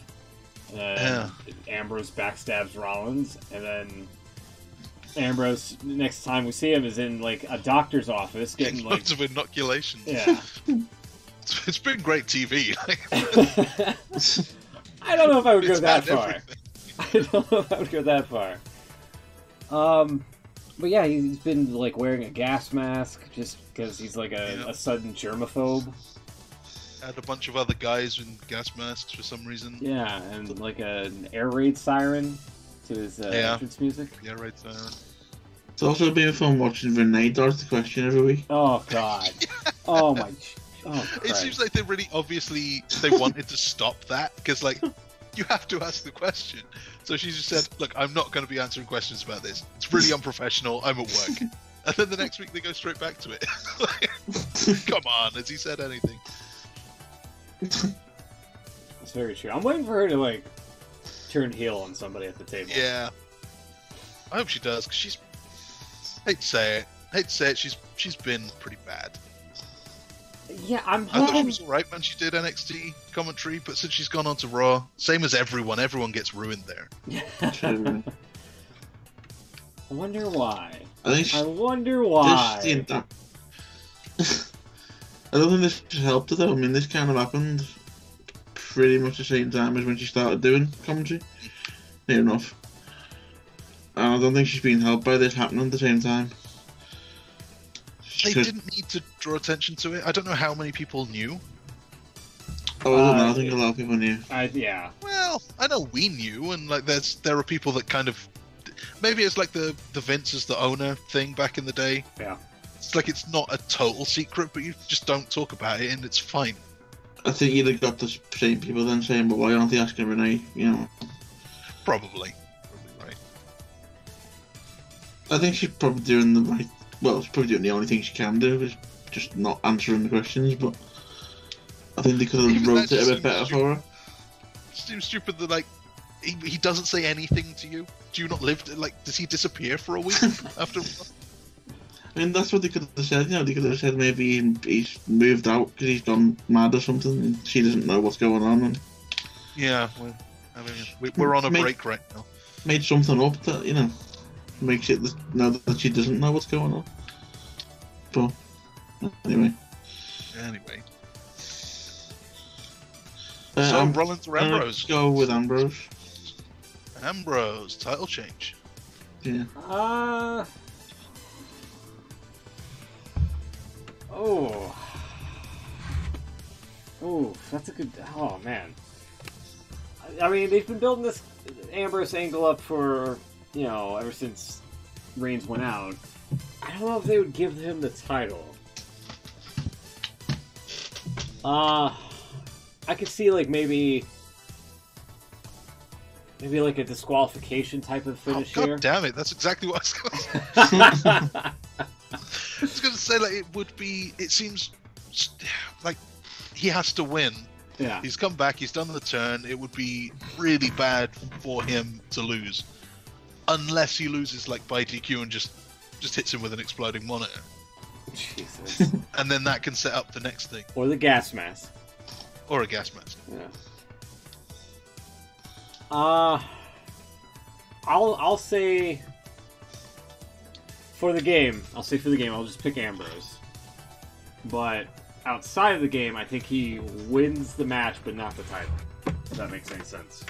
Ambrose backstabs Rollins, and then Ambrose, next time we see him, is in, like, a doctor's office getting, like... loads of inoculations. Yeah. It's been great TV. I don't know if I would go that far. I don't know if I would go that far. But yeah, he's been like wearing a gas mask just because he's like a sudden germaphobe. Had a bunch of other guys in gas masks for some reason. Yeah, and like an air raid siren to his entrance music. The air raid siren. It's also been fun watching Renee dodge the question every week. Oh god. Oh my. Oh, it seems like they really obviously they wanted to stop that because like you have to ask the question. So she just said, "Look, I'm not going to be answering questions about this. It's really unprofessional. I'm at work." And then the next week they go straight back to it. Come on, has he said anything? That's very true. I'm waiting for her to like turn heel on somebody at the table. Yeah, I hope she does because she's. Hate to say it. She's been pretty bad. Yeah, I thought she was alright when she did NXT commentary, but since she's gone on to Raw, same as everyone gets ruined there. I wonder why. I wonder why. I don't think this helped her though. I mean, this kind of happened pretty much the same time as when she started doing commentary. Near enough. And I don't think she's been helped by this happening at the same time. They didn't need to draw attention to it. I don't know how many people knew. Oh, I don't know. I think a lot of people knew. Yeah. Well, I know we knew, and like there are people that kind of maybe it's like the Vince as the owner thing back in the day. Yeah. It's like it's not a total secret, but you just don't talk about it, and it's fine. I think you'd have got the same people then saying, "But why aren't they asking Renee?" You know. Probably right. I think she's probably doing the right. Well, she's probably doing the only thing she can do is just not answering the questions, but I think they could have wrote it a bit better for her. It seems stupid that, like, he doesn't say anything to you. Do you not live, like, does he disappear for a week after? I mean, that's what they could have said, they could have said maybe he's moved out because he's gone mad or something and she doesn't know what's going on. And yeah, well, I mean, we're on a break right now. Made something up that, makes it know that she doesn't know what's going on. But anyway. So Rollins or Ambrose? Let's go with Ambrose. Ambrose, title change. Yeah. Oh, that's a good. Oh man. I mean, they've been building this Ambrose angle up for ever since Reigns went out. I don't know if they would give him the title. I could see like maybe like a disqualification type of finish here. God damn it! That's exactly what I was going to say. I was going to say like it would be. It seems like he has to win. Yeah. He's come back. He's done the turn. It would be really bad for him to lose, unless he loses like by DQ and just hits him with an exploding monitor. Jesus. And then that can set up the next thing. Or the gas mask. Or a gas mask. Yeah. I'll say for the game. I'll just pick Ambrose. But outside of the game, I think he wins the match, but not the title. If that makes any sense.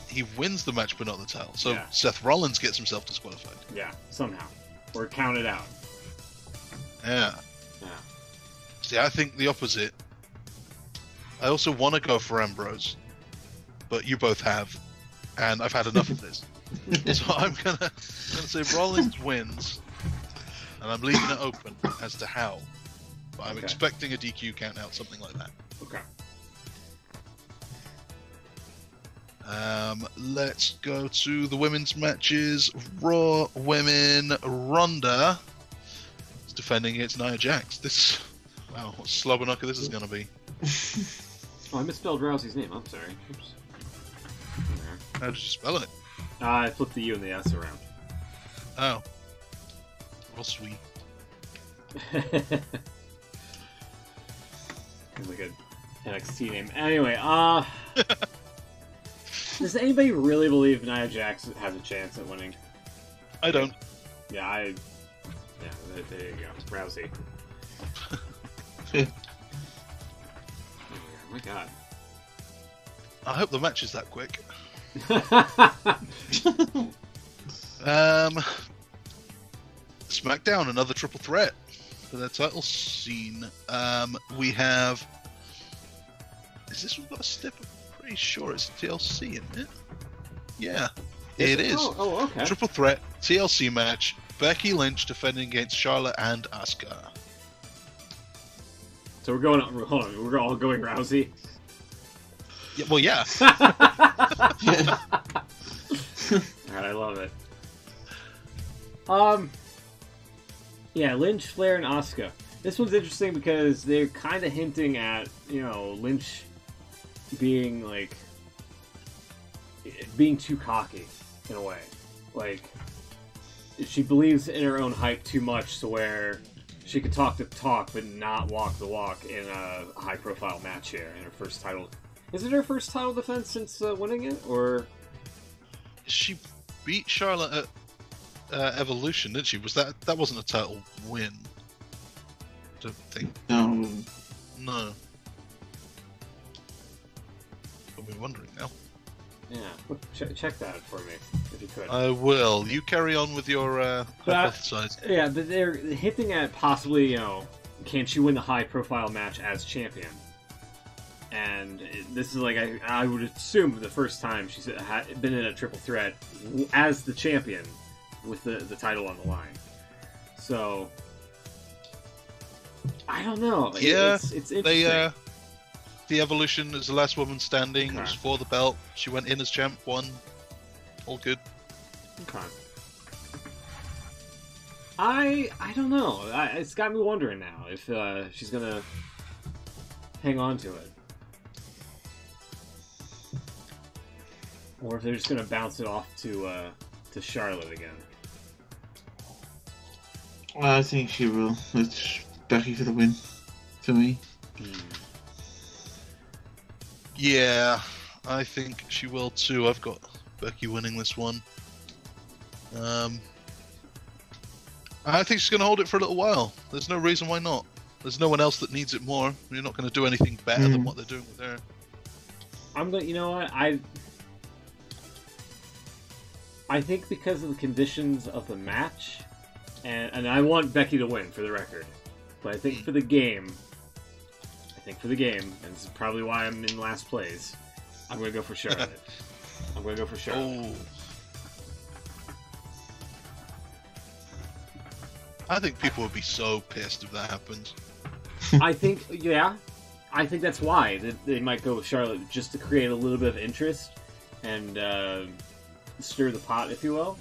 He wins the match, but not the title. So yeah. Seth Rollins gets himself disqualified. Yeah, somehow. Or counted out. Yeah. See, I think the opposite. I also want to go for Ambrose, but you both have, and I've had enough of this. So I'm gonna say Rollins wins, and I'm leaving it open as to how. But I'm expecting a DQ count out, something like that. Okay. Let's go to the women's matches. Raw women. Ronda is defending against Nia Jax. Wow, what slobberknocker this is going to be. Oh, I misspelled Rousey's name. I'm sorry. Oops. How did you spell it? I flipped the U and the S around. Oh. Well, sweet. Like an NXT name. Anyway, does anybody really believe Nia Jax has a chance at winning? I don't. Yeah, there you go. Rousey. Oh my god. I hope the match is that quick. SmackDown, another triple threat for their title scene. We have. Is this one got a stip? I'm pretty sure it's TLC, isn't it? Yeah, it is. Oh, okay. Triple threat TLC match. Becky Lynch defending against Charlotte and Asuka. So we're going. Hold on, we're all going Rousey. Yeah, well, yeah. Alright, I love it. Yeah, Lynch, Flair, and Asuka. This one's interesting because they're kind of hinting at, Lynch being, being too cocky, in a way. Like, she believes in her own hype too much to where she could talk the talk but not walk the walk in a high-profile match here in her first title. Is it her first title defense since winning it, or...? She beat Charlotte at Evolution, didn't she? That wasn't a title win? Don't think. No. I've been wondering now. Yeah, check that for me, if you could. I will. You carry on with your hypothesize. Yeah, but they're hinting at possibly, can she win the high-profile match as champion? And this is I would assume the first time she's been in a triple threat as the champion with the title on the line. So I don't know. Yeah, it's interesting. The Evolution is the last woman standing. It was for the belt. She went in as champ, won. All good. Okay. I don't know. It's got me wondering now if she's gonna hang on to it. Or if they're just going to bounce it off to Charlotte again. Well, I think she will. It's Becky for the win, for me. Yeah, I think she will too. I've got Becky winning this one. I think she's going to hold it for a little while. There's no reason why not. There's no one else that needs it more. You're not going to do anything better than what they're doing with her. I'm going. You know what? I think because of the conditions of the match, and I want Becky to win for the record, but I think for the game, and this is probably why I'm in last place, I'm going to go for Charlotte. Oh. I think people would be so pissed if that happens. I think that's why they might go with Charlotte, just to create a little bit of interest and stir the pot, if you will.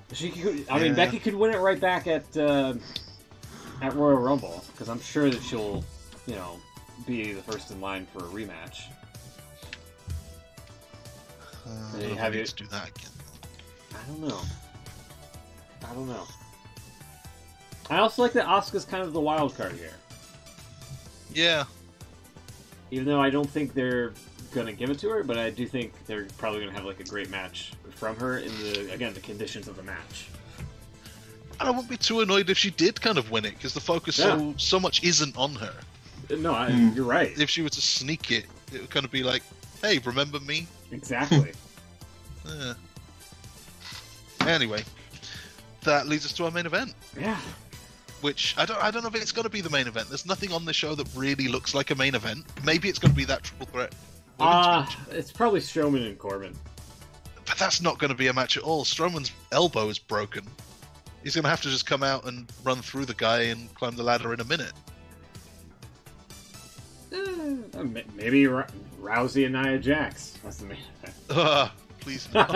Becky could win it right back at Royal Rumble, because I'm sure that she'll, be the first in line for a rematch. Let's do that again. I don't know. I also like that Asuka's kind of the wild card here. Yeah. Even though I don't think they're going to give it to her, but I do think they're probably going to have a great match from her in the conditions of the match. And I wouldn't be too annoyed if she did kind of win it, because the focus so much isn't on her. No, you're right. If she were to sneak it, it would kind of be like, hey, remember me? Exactly. Anyway, that leads us to our main event. Yeah. which I don't know if it's going to be the main event. There's nothing on the show that really looks like a main event. Maybe it's going to be that triple threat. It's probably Strowman and Corbin. But that's not going to be a match at all. Strowman's elbow is broken. He's going to have to just come out and run through the guy and climb the ladder in a minute. Maybe Rousey and Nia Jax. That's the main event. Please no.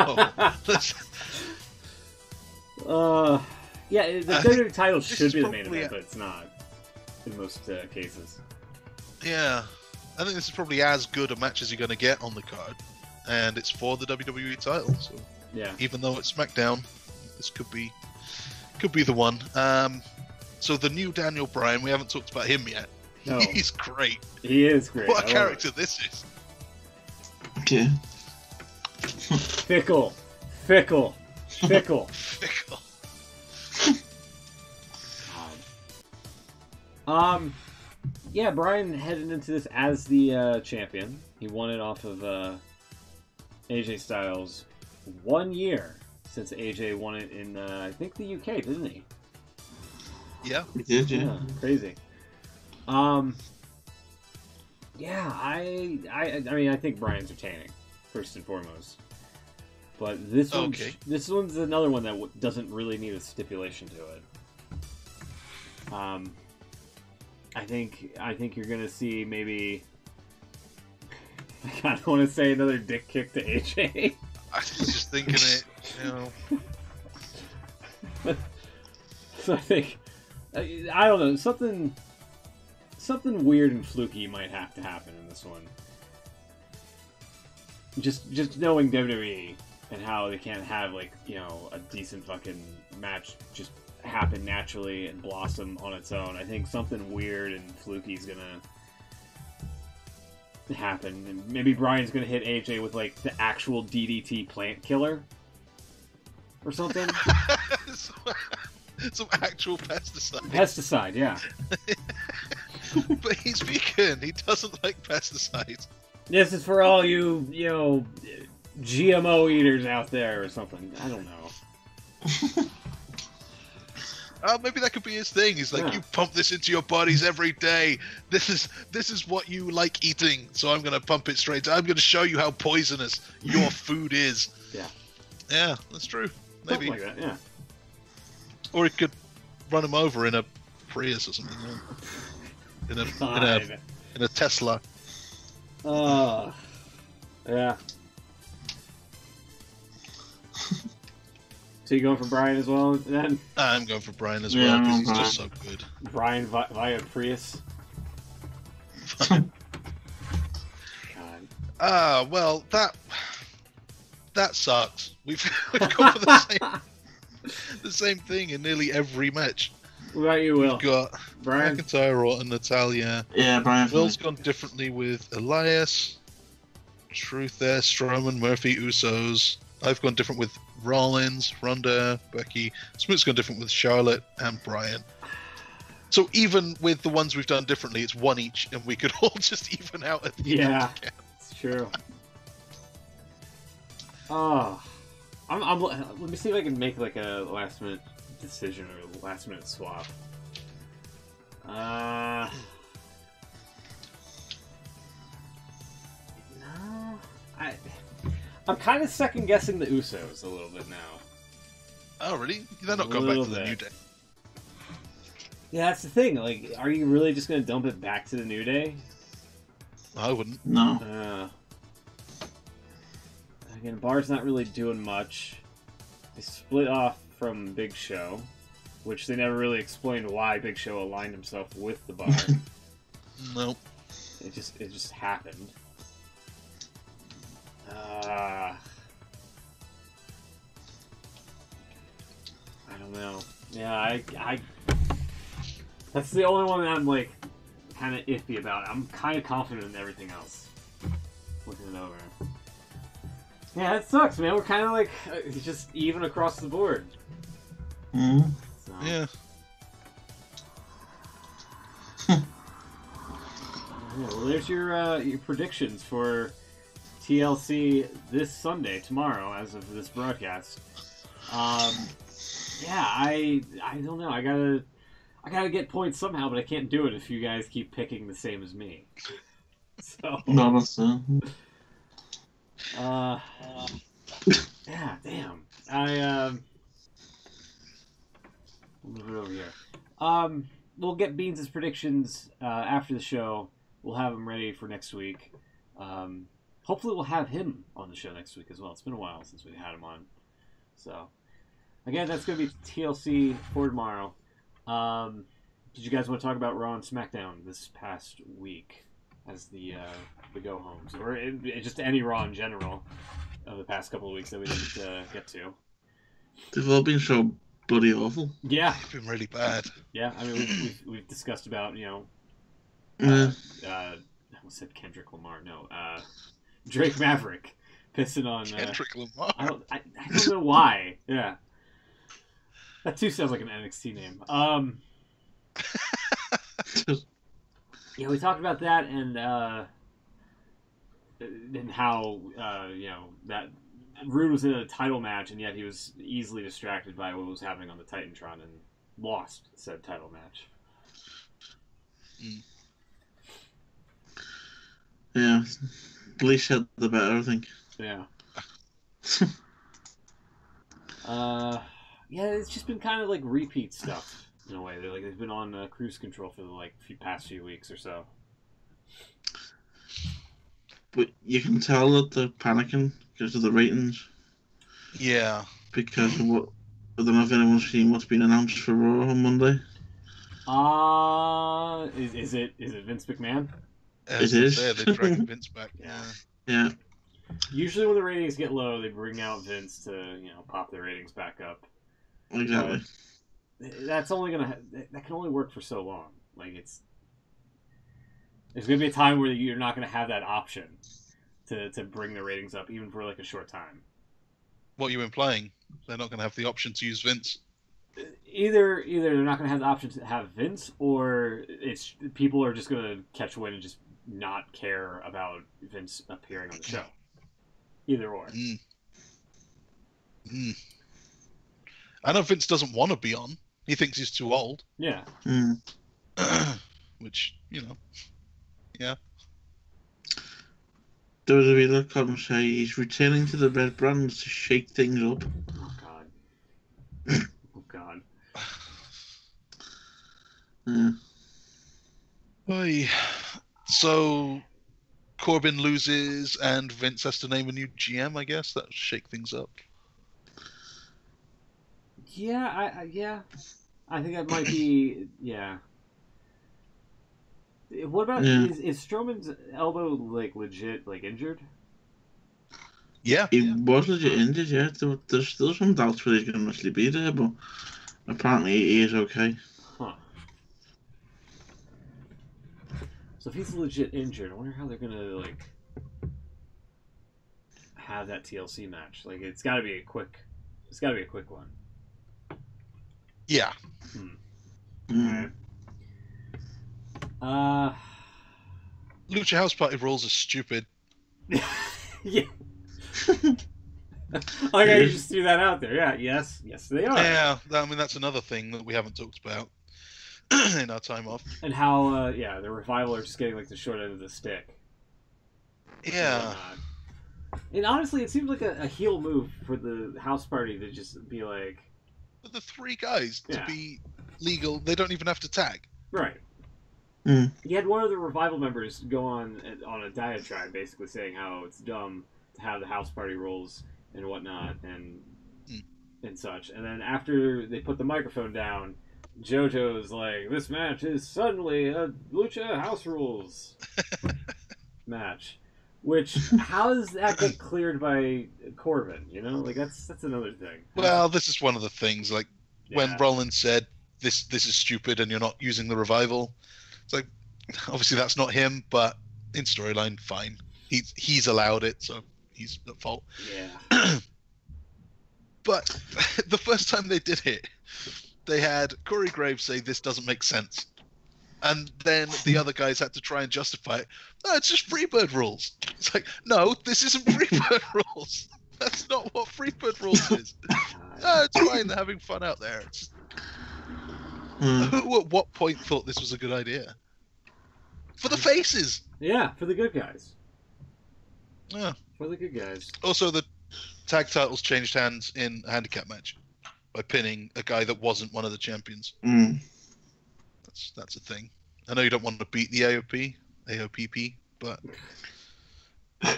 Yeah, the WWE title should be the main event, but it's not in most cases. Yeah, I think this is probably as good a match as you're going to get on the card, and it's for the WWE title. So yeah, even though it's SmackDown, this could be the one. So the new Daniel Bryan, we haven't talked about him yet. No. He's great. He is great. What a character this is. Okay. Fickle. Yeah, Bryan headed into this as the champion. He won it off of AJ Styles 1 year since AJ won it in I think the UK, didn't he? Yeah, He did, yeah. Crazy. Yeah, I mean, I think Bryan's entertaining first and foremost, but this one's another one that doesn't really need a stipulation to it. I think you're gonna see maybe. I kind of want to say another dick kick to AJ. I was just thinking it. So I think I don't know, something weird and fluky might have to happen in this one. Just knowing WWE and how they can't have a decent fucking match just happen naturally and blossom on its own. I think something weird and fluky is gonna happen, and maybe Bryan's gonna hit AJ with the actual DDT plant killer or something. Some actual pesticide. Pesticide, yeah. But he's vegan. He doesn't like pesticides. This is for all you GMO eaters out there or something. I don't know. Maybe that could be his thing. He's like, you pump this into your bodies every day. This is what you like eating, so I'm going to pump it straight. I'm going to show you how poisonous your food is. Yeah. Yeah, that's true. Maybe. Something like that, yeah. Or he could run him over in a Prius or something. In a Tesla. Yeah. So you going for Bryan as well then? I'm going for Bryan as well because he's just so good. Bryan via Prius. God. Well, that sucks. We've gone for the same thing in nearly every match. What about you, Will? We've got Bryan, McIntyre, Orton, Natalia. Yeah, Bryan. Will's gone differently with Elias, Truth there, Strowman, Murphy, Usos. I've gone different with Rollins, Ronda, Becky. Smith's gone different with Charlotte and Bryan. So even with the ones we've done differently, it's one each, and we could all just even out at the end. Yeah, it's true. Let me see if I can make a last minute decision or a last minute swap. No, I'm kind of second guessing the Usos a little bit now. Oh, really? They're not going back to the New Day. Yeah, that's the thing. Are you really just going to dump it back to the New Day? I wouldn't. No. Again, Bar's not really doing much. They split off from Big Show, which they never really explained why Big Show aligned himself with the Bar. Nope. It just happened. I don't know. Yeah, I that's the only one that I'm kind of iffy about. I'm kind of confident in everything else. Looking it over. Yeah, that sucks, man. We're kind of just even across the board. Mm-hmm. So. Yeah. Yeah, well, there's your predictions for TLC this Sunday, tomorrow, as of this broadcast. Yeah, I don't know. I gotta get points somehow, but I can't do it if you guys keep picking the same as me. So. No, that's Yeah, damn. We'll move it over here. We'll get Beans' predictions after the show. We'll have them ready for next week. Hopefully we'll have him on the show next week as well. It's been a while since we had him on. So, again, that's going to be TLC for tomorrow. Did you guys want to talk about Raw and SmackDown this past week as the go-homes? Or just any Raw in general of the past couple of weeks that we didn't get to? They've all been so bloody awful. Yeah. It's been really bad. Yeah, I mean, we've discussed about, I almost said Kendrick Lamar. No, Drake Maverick pissing on Kendrick Lamar. I don't know why. Yeah, that too sounds like an NXT name. Yeah, we talked about that and how that Rude was in a title match and yet he was easily distracted by what was happening on the Titantron and lost said title match. Yeah, least said the better, I think. Yeah. Yeah, it's just been kind of like repeat stuff in a way. They've been on cruise control for the past few weeks or so. But you can tell that they're panicking because of the ratings. Yeah. Because of what I don't know if anyone's seen what's been announced for Raw on Monday. Is it Vince McMahon? It is. They're dragging Vince back. Yeah. Usually when the ratings get low, they bring out Vince to pop the ratings back up. Exactly. That's only that can only work for so long. There's gonna be a time where you're not gonna have that option to bring the ratings up even for a short time. What are you implying? They're not going to have the option to use Vince? Either they're not going to have the option to have Vince, or it's people are just going to catch wind and just not care about Vince appearing on the show. Either or. I know Vince doesn't want to be on. He thinks he's too old. Yeah. Which, yeah. WWE look on and say he's returning to the red brands to shake things up. Oh God. Oh God. Yeah. Oy. So Corbin loses and Vince has to name a new GM, I guess. That'll shake things up. Yeah, I think that might be What about is Strowman's elbow legit injured? Yeah. He was legit injured, yeah. There's still some doubts whether he's going to actually be there, but apparently he is okay. Huh. So if he's legit injured, I wonder how they're going to have that TLC match. It's got to be a quick one. Yeah. Okay. Lucha House Party rules are stupid. Yeah. Okay, you just threw that out there. Yeah, yes, they are. Yeah, I mean that's another thing that we haven't talked about in our time off. And how, the Revival are just getting the short end of the stick. Yeah. And honestly, it seems like a heel move for the House Party to just be But the three guys to be legal, they don't even have to tag. Right. He had one of the Revival members go on a diatribe, basically saying how it's dumb to have the House Party rules and whatnot and such. And then after they put the microphone down, JoJo's like, "This match is suddenly a Lucha House Rules match." Which, how does that get cleared by Corbin? That's another thing. Well, this is one of the things. When Rollins said, "This is stupid," and you're not using the Revival. It's obviously that's not him, but in storyline, fine. He's allowed it, so he's at fault. Yeah. But the first time they did it, they had Corey Graves say this doesn't make sense, and then the other guys had to try and justify it. No, it's just Freebird rules. It's no, this isn't Freebird rules. That's not what Freebird rules is. No, it's fine. They're having fun out there. Who at what point thought this was a good idea? For the faces! Yeah, for the good guys. Yeah. For the good guys. Also, the tag titles changed hands in a handicap match by pinning a guy that wasn't one of the champions. That's a thing. I know you don't want to beat the AOPP, but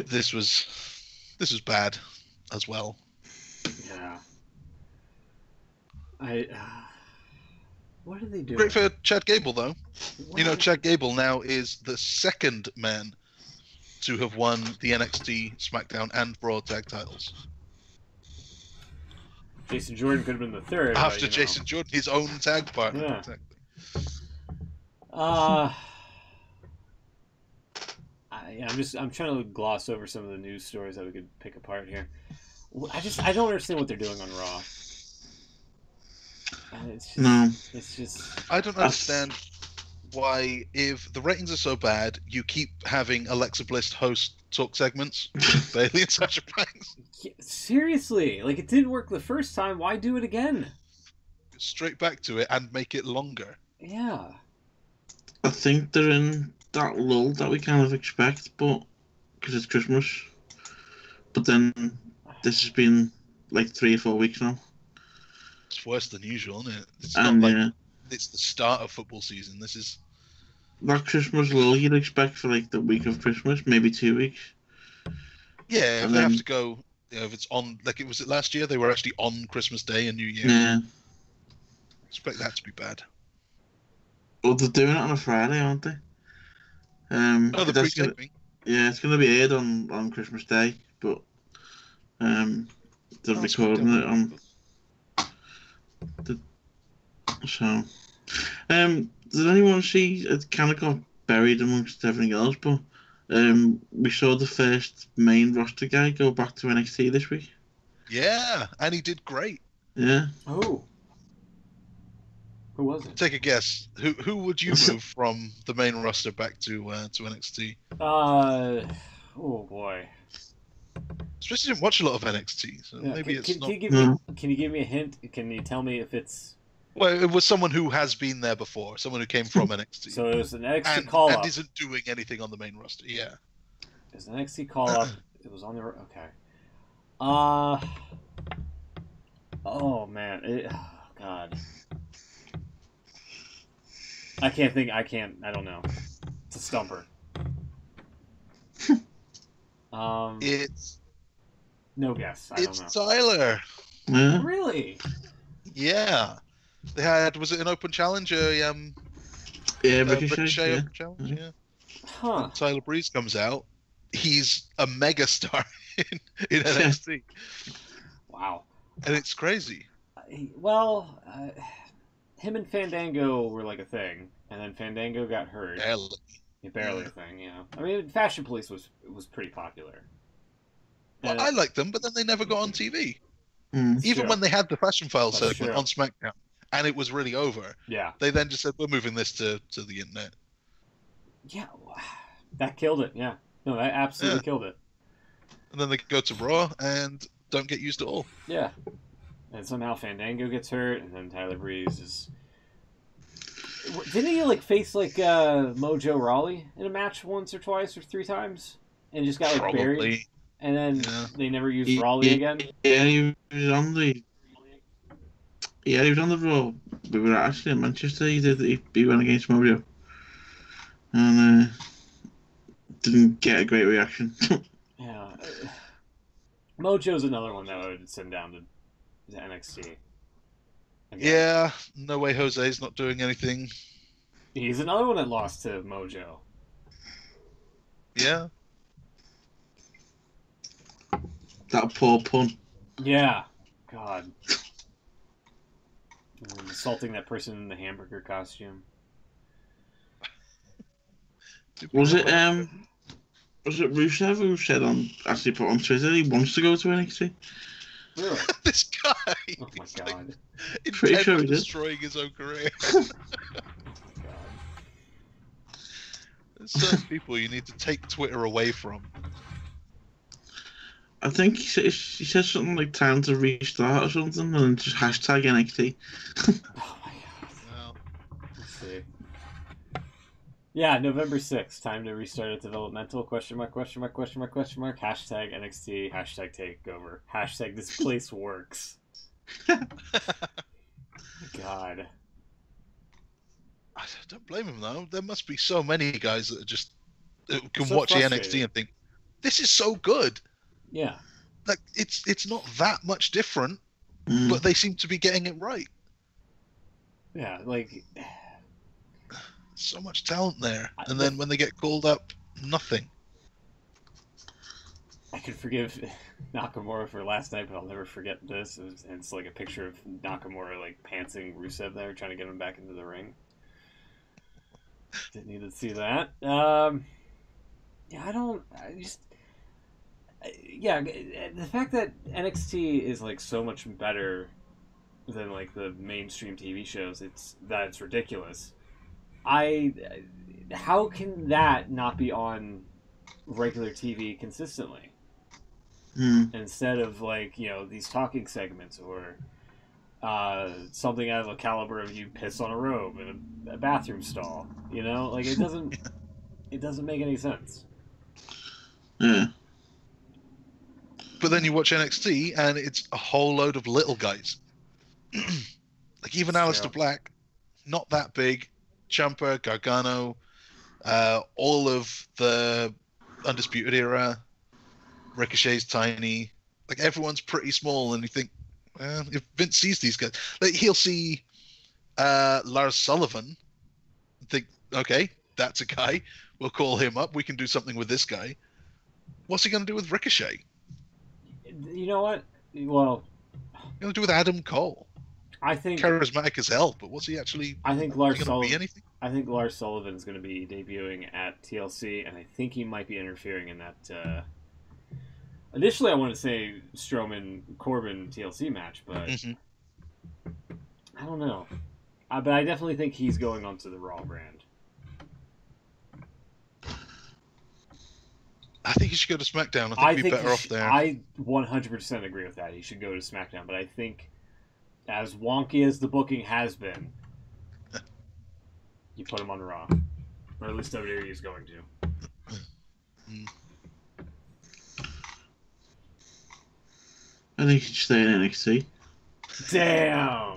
this was bad as well. Yeah. What are they doing? Great for Chad Gable, though. What? You know, Chad Gable now is the second man to have won the NXT, SmackDown, and Raw tag titles. Jason Jordan could have been the third. After Jason Jordan, his own tag partner. Yeah. Exactly. I'm trying to gloss over some of the news stories that we could pick apart here. I don't understand what they're doing on Raw. It's just. I don't understand why, if the ratings are so bad, you keep having Alexa Bliss host talk segments with Bayley and Sasha Banks. Yeah, seriously, like, it didn't work the first time. Why do it again? Straight back to it and make it longer. Yeah. I think they're in that lull that we kind of expect, but because it's Christmas. But then this has been like 3 or 4 weeks now. It's worse than usual, isn't it? It's not like it's the start of football season. This is that Christmas lull you'd expect for like the week of Christmas, maybe 2 weeks. Yeah, if they have to go, if it's on, like it was last year, they were actually on Christmas Day and New Year. Yeah. Expect that to be bad. Well, they're doing it on a Friday, aren't they? The pre-taping. Yeah, it's going to be aired on Christmas Day, but they're recording it on. So, did anyone see it? Kind of got buried amongst everything else, but we saw the first main roster guy go back to NXT this week. Yeah, and he did great. Yeah. Oh. Who was it? Take a guess. Who would you move from the main roster back to NXT? Oh boy. Especially didn't watch a lot of NXT, so Yeah, maybe it's not. Can you give me a hint? Can you tell me if it's? Well, it was someone who has been there before, someone who came from NXT. So it was an NXT call up. And isn't doing anything on the main roster. Yeah. It was an NXT call up. It was on the okay. Oh man. Oh God. I don't know. It's a stumper. It's no guess. I don't know. It's Tyler. Yeah. Really? Yeah. They had, was it an open challenge? Yeah, Ricochet yeah. open challenge, yeah. Huh. Tyler Breeze comes out. He's a megastar in NXT. Wow. And it's crazy. Well, him and Fandango were like a thing, and then Fandango got hurt. Barely a thing, yeah. I mean, Fashion Police was pretty popular. Well, I liked them, but then they never got on TV. Even Sure. when they had the Fashion Files That's segment true. on SmackDown, and it was really over. Yeah. They then just said, we're moving this to the internet. Yeah, that killed it, yeah. No, that absolutely killed it. And then they go to Raw and don't get used at all. Yeah. And somehow Fandango gets hurt, and then Tyler Breeze is... Didn't he, like, face, like, Mojo Rawley in a match once or twice or 3 times? And just got, like, buried? And then they never used Rawley again? Yeah, he was on the... Yeah, he was on the Raw. We were actually in Manchester. He went against Mojo. And didn't get a great reaction. Yeah. Mojo's another one that I would send down to NXT. Again. Yeah, no way Jose's not doing anything. He's another one that lost to Mojo. Yeah. That poor pun. Yeah. God. Insulting that person in the hamburger costume. Was it Rusev who said actually put on Twitter he wants to go to NXT? Really? This guy. Oh my God. Pretty sure he did. Destroying his own career. There's certain people you need to take Twitter away from. I think he said something like time to restart or something and then just hashtag NXT. Oh my God. Well, see. Yeah, November 6th. Time to restart at developmental. Question mark, question mark, question mark, question mark. Hashtag NXT. Hashtag takeover. Hashtag this place works. God. I don't blame him though. There must be so many guys that are just can So watch the frustrating. NXT and think, "This is so good." Yeah. Like it's not that much different, Mm. but they seem to be getting it right. Yeah, like... So much talent there, and then when they get called up, nothing. I could forgive Nakamura for last night, but I'll never forget this. It's like a picture of Nakamura like pantsing Rusev there, trying to get him back into the ring. Didn't need to see that. Yeah, the fact that NXT is like so much better than like the mainstream TV shows, it's ridiculous. How can that not be on regular TV consistently? Instead of like, you know, these talking segments or something out of a caliber of you piss on a robe in a bathroom stall, you know, like it doesn't make any sense. Yeah. But then you watch NXT and it's a whole load of little guys. Like even Aleister Black, not that big. Ciampa, Gargano, all of the Undisputed Era. Ricochet's tiny. Like everyone's pretty small, and you think, well, if Vince sees these guys, like he'll see Lars Sullivan, and think, okay, that's a guy. We'll call him up. We can do something with this guy. What's he going to do with Ricochet? You know what? Well, Going to do with Adam Cole? I think Charismatic as hell, but what's he actually? I think Lars going to be anything? I think Lars Sullivan is going to be debuting at TLC, and I think he might be interfering in that. Initially, I wanted to say Strowman Corbin TLC match, but I don't know. But I definitely think he's going onto the Raw brand. I think he should go to SmackDown. I think he'd be better off there. I 100% agree with that. He should go to SmackDown, but I think, as wonky as the booking has been, you put him on Raw, or at least WWE is going to. I think he should stay in NXT. Damn.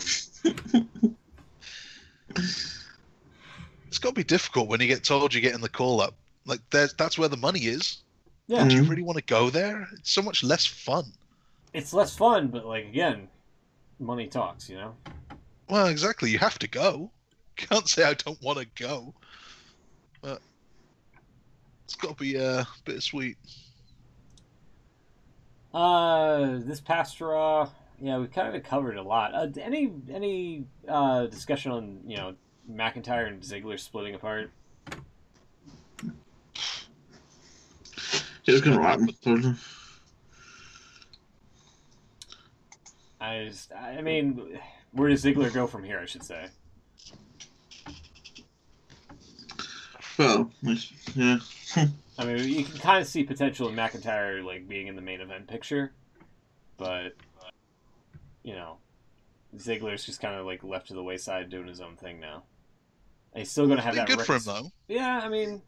It's got to be difficult when you get told you're getting the call up. Like that's where the money is. Yeah. Do you really want to go there? It's so much less fun. It's less fun, but like again, money talks, you know? Well, exactly. You have to go. You can't say I don't want to go. But it's got to be bittersweet. This past Raw, yeah, we kind of covered a lot. Any discussion on, you know, McIntyre and Ziggler splitting apart? It was going to happen. I mean, where does Ziggler go from here, I should say? Well, yeah. I mean, you can kind of see potential in McIntyre, like, being in the main event picture, but, you know, Ziggler's just kind of, like, left to the wayside doing his own thing now. And he's still going to have that... Good for him, though. Yeah, I mean...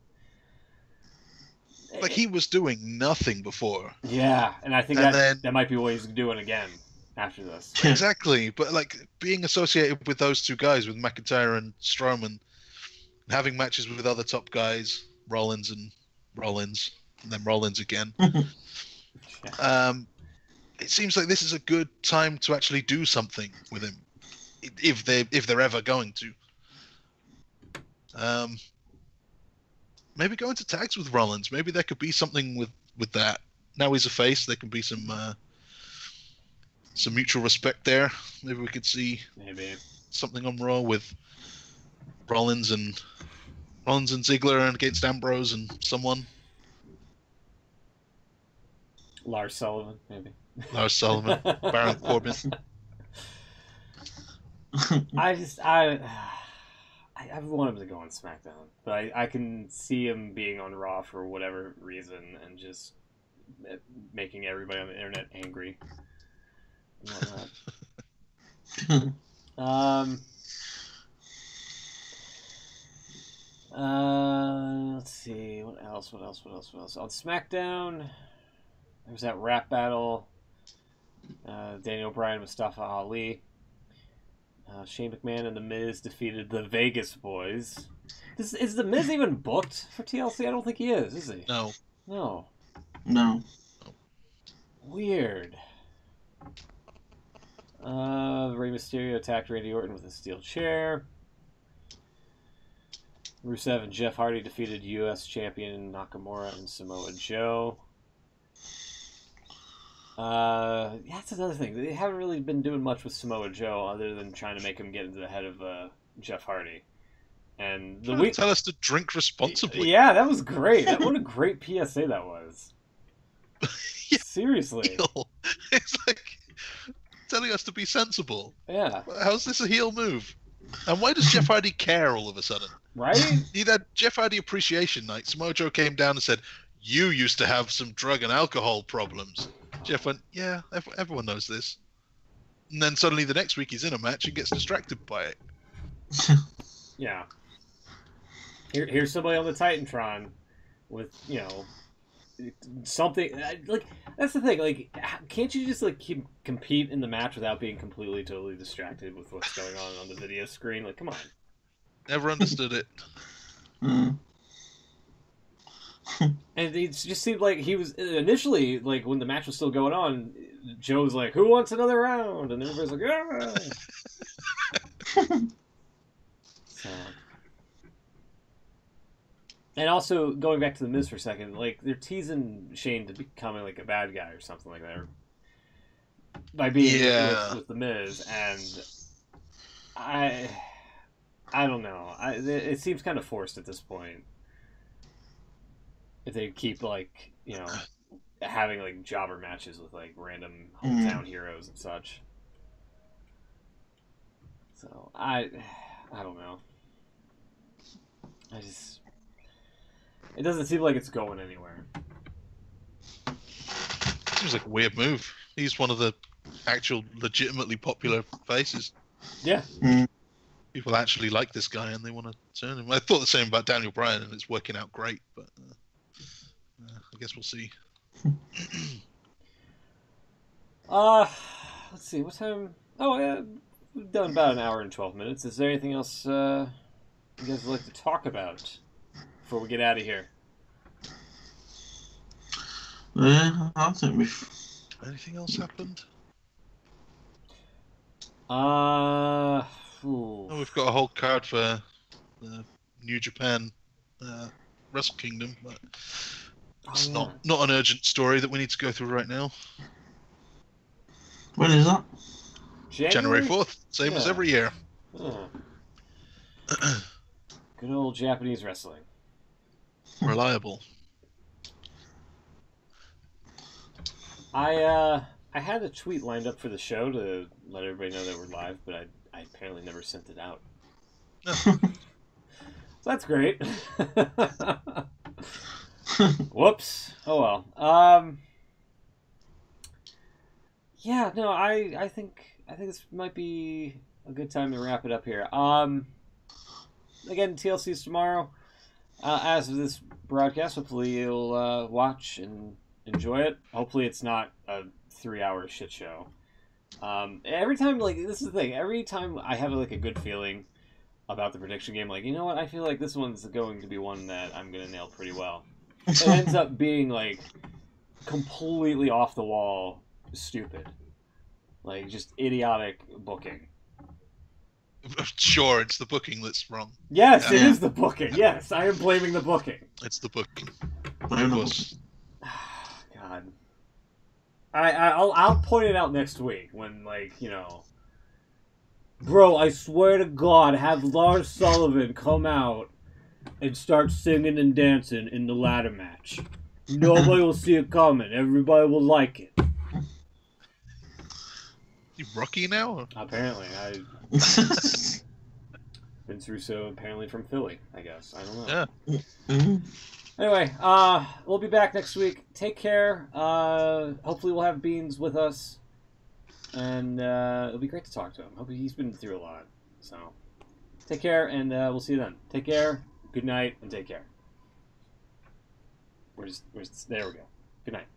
Like, he was doing nothing before. Yeah, and I think that might be what he's doing again after this. Exactly, but, like, being associated with those two guys, with McIntyre and Strowman, having matches with other top guys, Rollins, and then Rollins again. It seems like this is a good time to actually do something with him, if they're ever going to. Maybe go into tags with Rollins. Maybe there could be something with that. Now he's a face, there can be some mutual respect there. Maybe we could see something on Raw with Rollins and Ziggler and against Ambrose and someone. Lars Sullivan, maybe. Lars Sullivan, Baron Corbin. I want him to go on SmackDown, but I can see him being on Raw for whatever reason and just making everybody on the internet angry. And whatnot. Let's see. What else? On SmackDown, there was that rap battle. Daniel Bryan, Mustafa Ali. Shane McMahon and The Miz defeated the Vegas Boys. Is The Miz even booked for TLC? I don't think he is he? No. No. Weird. Rey Mysterio attacked Randy Orton with a steel chair. Rusev and Jeff Hardy defeated U.S. champion Nakamura and Samoa Joe. That's another thing. They haven't really been doing much with Samoa Joe other than trying to make him get into the head of Jeff Hardy. And the week tell us to drink responsibly. Yeah, that was great. What a great PSA that was. Yeah, seriously. heel. It's like telling us to be sensible. Yeah. How's this a heel move? And why does Jeff Hardy care all of a sudden? Right? He had Jeff Hardy Appreciation Night. Samoa Joe came down and said, "You used to have some drug and alcohol problems." Jeff went, "Yeah, everyone knows this." And then suddenly the next week he's in a match and gets distracted by it. Yeah. Here's somebody on the Titantron with, something like that's the thing. Like, can't you just compete in the match without being totally distracted with what's going on the video screen? Like, come on. Never understood it. And it just seemed like he was initially, like, when the match was still going on, Joe was like, "Who wants another round?" And everybody's like, "Yeah." So. And also, going back to the Miz for a second, like, they're teasing Shane to becoming like a bad guy or something like that, by being with the Miz, and I don't know. It seems kind of forced at this point. If they keep having like jobber matches with like random hometown heroes and such. So I don't know. It doesn't seem like it's going anywhere. Seems like a weird move. He's one of the actual legitimately popular faces. Yeah. People actually like this guy and they want to turn him. I thought the same about Daniel Bryan, and it's working out great, but I guess we'll see. Let's see. What time? Oh, yeah. We've done about an hour and 12 minutes. Is there anything else you guys would like to talk about before we get out of here? Yeah, I think we've... Anything else happened? We've got a whole card for the New Japan Wrestle Kingdom, but it's not an urgent story that we need to go through right now. When is that? January 4th, same as every year. Oh. Good old Japanese wrestling. Reliable. I had a tweet lined up for the show to let everybody know that we're live, but I apparently never sent it out. So that's great. Whoops. Oh well. Yeah, no, I think this might be a good time to wrap it up here. Again, TLC's tomorrow. As of this broadcast, hopefully you'll watch and enjoy it. Hopefully it's not a 3-hour shit show. Every time, this is the thing. Every time I have a good feeling about the prediction game, you know what? I feel like this one's going to be one that I'm gonna nail pretty well. It ends up being completely off the wall, stupid, just idiotic booking. Sure, it's the booking that's wrong. Yes, it is the booking. Yes, I am blaming the booking. It's the booking. God. I'll point it out next week when, bro, I swear to God, have Lars Sullivan come out and start singing and dancing in the ladder match. Nobody will see it coming. Everybody will like it. You rookie now? Or? Apparently, Vince Russo apparently from Philly, I guess. I don't know. Yeah. Anyway, we'll be back next week. Take care. Hopefully we'll have Beans with us. And it'll be great to talk to him. Hope he's been through a lot. So, take care, and we'll see you then. Take care. Peace. Good night and take care. There we go. Good night.